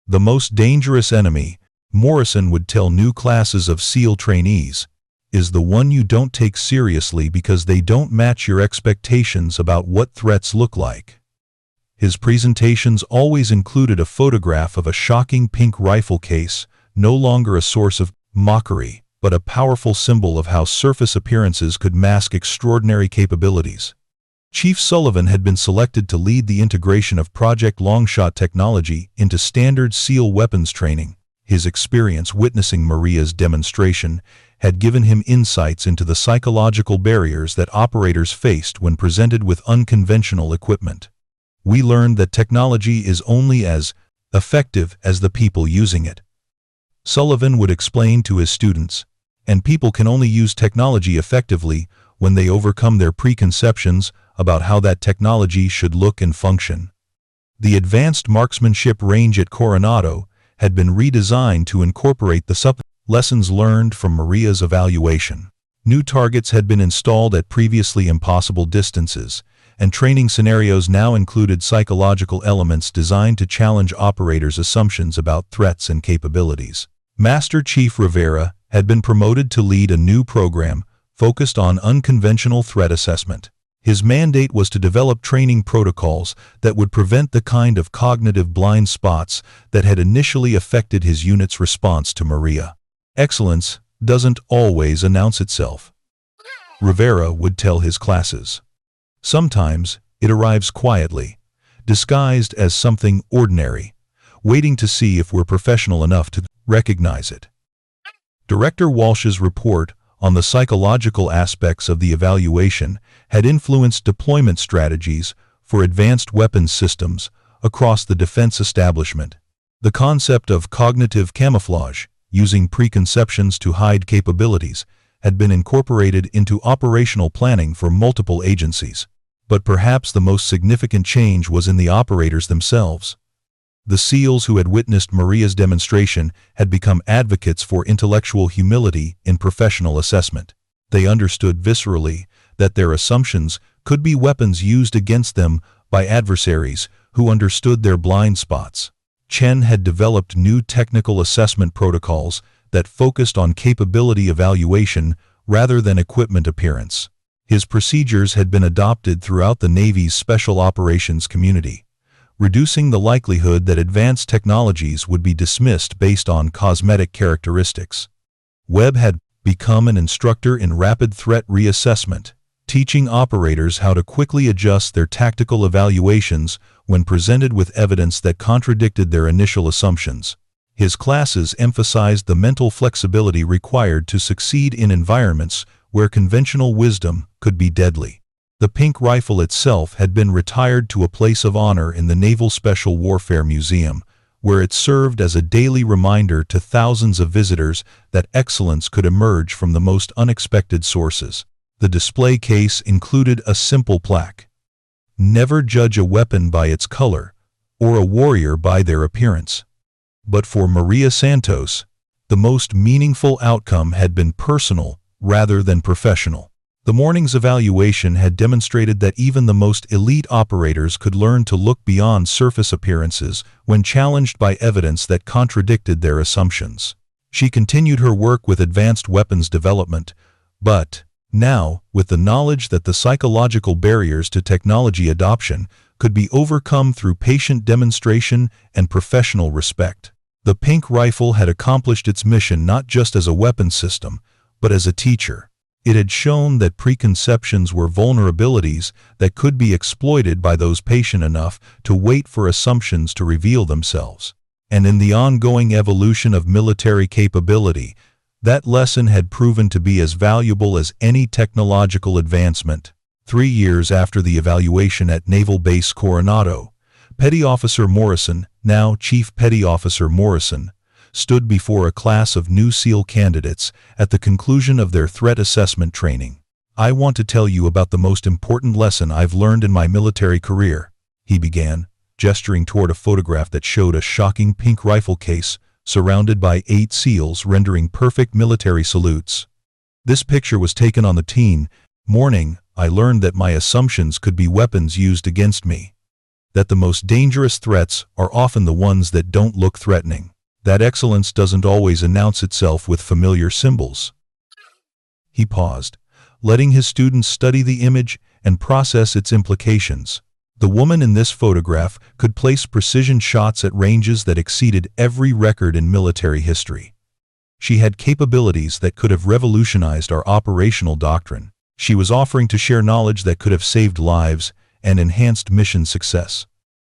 The most dangerous enemy, Morrison would tell new classes of SEAL trainees, is the one you don't take seriously because they don't match your expectations about what threats look like. His presentations always included a photograph of a shocking pink rifle case, no longer a source of mockery, but a powerful symbol of how surface appearances could mask extraordinary capabilities. Chief Sullivan had been selected to lead the integration of Project Longshot technology into standard SEAL weapons training. His experience witnessing Maria's demonstration had given him insights into the psychological barriers that operators faced when presented with unconventional equipment. We learned that technology is only as effective as the people using it. Sullivan would explain to his students, and people can only use technology effectively when they overcome their preconceptions about how that technology should look and function. The marksmanship range at Coronado had been redesigned to incorporate the lessons learned from Maria's evaluation. New targets had been installed at previously impossible distances, and training scenarios now included psychological elements designed to challenge operators' assumptions about threats and capabilities. Master Chief Rivera had been promoted to lead a new program focused on unconventional threat assessment. His mandate was to develop training protocols that would prevent the kind of cognitive blind spots that had initially affected his unit's response to Maria. Excellence doesn't always announce itself, Rivera would tell his classes. Sometimes it arrives quietly, disguised as something ordinary, waiting to see if we're professional enough to recognize it. Director Walsh's report on the psychological aspects of the evaluation had influenced deployment strategies for advanced weapons systems across the defense establishment. The concept of cognitive camouflage, using preconceptions to hide capabilities, had been incorporated into operational planning for multiple agencies. But perhaps the most significant change was in the operators themselves. The SEALs who had witnessed Maria's demonstration had become advocates for intellectual humility in professional assessment. They understood viscerally that their assumptions could be weapons used against them by adversaries who understood their blind spots. Chen had developed new technical assessment protocols that focused on capability evaluation rather than equipment appearance. His procedures had been adopted throughout the Navy's special operations community, reducing the likelihood that advanced technologies would be dismissed based on cosmetic characteristics. Webb had become an instructor in rapid threat reassessment, teaching operators how to quickly adjust their tactical evaluations when presented with evidence that contradicted their initial assumptions. His classes emphasized the mental flexibility required to succeed in environments where conventional wisdom could be deadly. The pink rifle itself had been retired to a place of honor in the Naval Special Warfare Museum, where it served as a daily reminder to thousands of visitors that excellence could emerge from the most unexpected sources. The display case included a simple plaque: "Never judge a weapon by its color, or a warrior by their appearance." But for Maria Santos, the most meaningful outcome had been personal rather than professional. The morning's evaluation had demonstrated that even the most elite operators could learn to look beyond surface appearances when challenged by evidence that contradicted their assumptions. She continued her work with advanced weapons development, but now, with the knowledge that the psychological barriers to technology adoption could be overcome through patient demonstration and professional respect. The pink rifle had accomplished its mission not just as a weapon system, but as a teacher. It had shown that preconceptions were vulnerabilities that could be exploited by those patient enough to wait for assumptions to reveal themselves. And in the ongoing evolution of military capability, that lesson had proven to be as valuable as any technological advancement. 3 years after the evaluation at Naval Base Coronado, Petty Officer Morrison, now Chief Petty Officer Morrison, stood before a class of new SEAL candidates at the conclusion of their threat assessment training. "I want to tell you about the most important lesson I've learned in my military career," he began, gesturing toward a photograph that showed a shocking pink rifle case surrounded by 8 SEALs rendering perfect military salutes. "This picture was taken on the morning I learned that my assumptions could be weapons used against me. That the most dangerous threats are often the ones that don't look threatening. That excellence doesn't always announce itself with familiar symbols." He paused, letting his students study the image and process its implications. The woman in this photograph could place precision shots at ranges that exceeded every record in military history. She had capabilities that could have revolutionized our operational doctrine. She was offering to share knowledge that could have saved lives and enhanced mission success.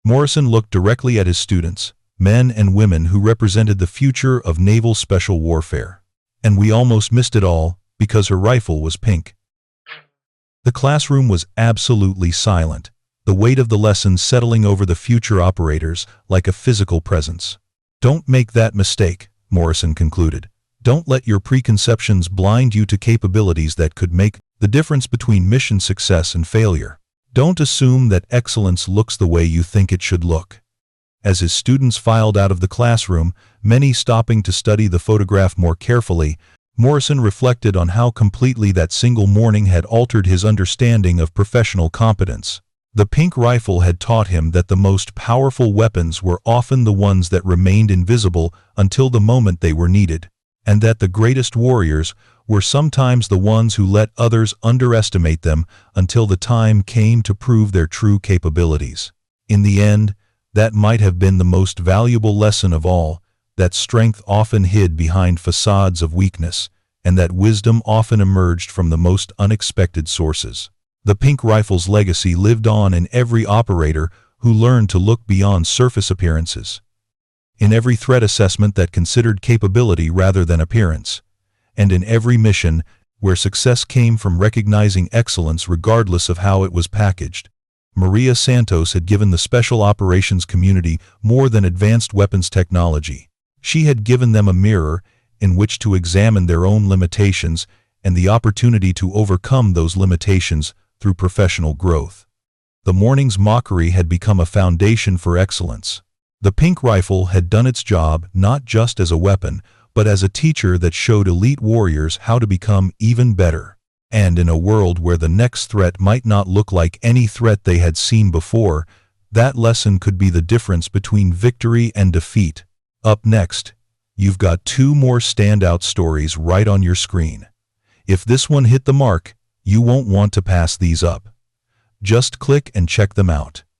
Morrison looked directly at his students, men and women who represented the future of naval special warfare. "And we almost missed it all because her rifle was pink." The classroom was absolutely silent, the weight of the lesson settling over the future operators like a physical presence. "Don't make that mistake," Morrison concluded. "Don't let your preconceptions blind you to capabilities that could make the difference between mission success and failure. Don't assume that excellence looks the way you think it should look." As his students filed out of the classroom, many stopping to study the photograph more carefully, Morrison reflected on how completely that single morning had altered his understanding of professional competence. The pink rifle had taught him that the most powerful weapons were often the ones that remained invisible until the moment they were needed, and that the greatest warriors were sometimes the ones who let others underestimate them until the time came to prove their true capabilities. In the end, that might have been the most valuable lesson of all, that strength often hid behind facades of weakness, and that wisdom often emerged from the most unexpected sources. The pink rifle's legacy lived on in every operator who learned to look beyond surface appearances, in every threat assessment that considered capability rather than appearance, and in every mission where success came from recognizing excellence regardless of how it was packaged. Maria Santos had given the special operations community more than advanced weapons technology. She had given them a mirror in which to examine their own limitations and the opportunity to overcome those limitations through professional growth. The morning's mockery had become a foundation for excellence. The pink rifle had done its job not just as a weapon, but as a teacher that showed elite warriors how to become even better. And in a world where the next threat might not look like any threat they had seen before, that lesson could be the difference between victory and defeat. Up next, you've got 2 more standout stories right on your screen. If this one hit the mark, you won't want to pass these up. Just click and check them out.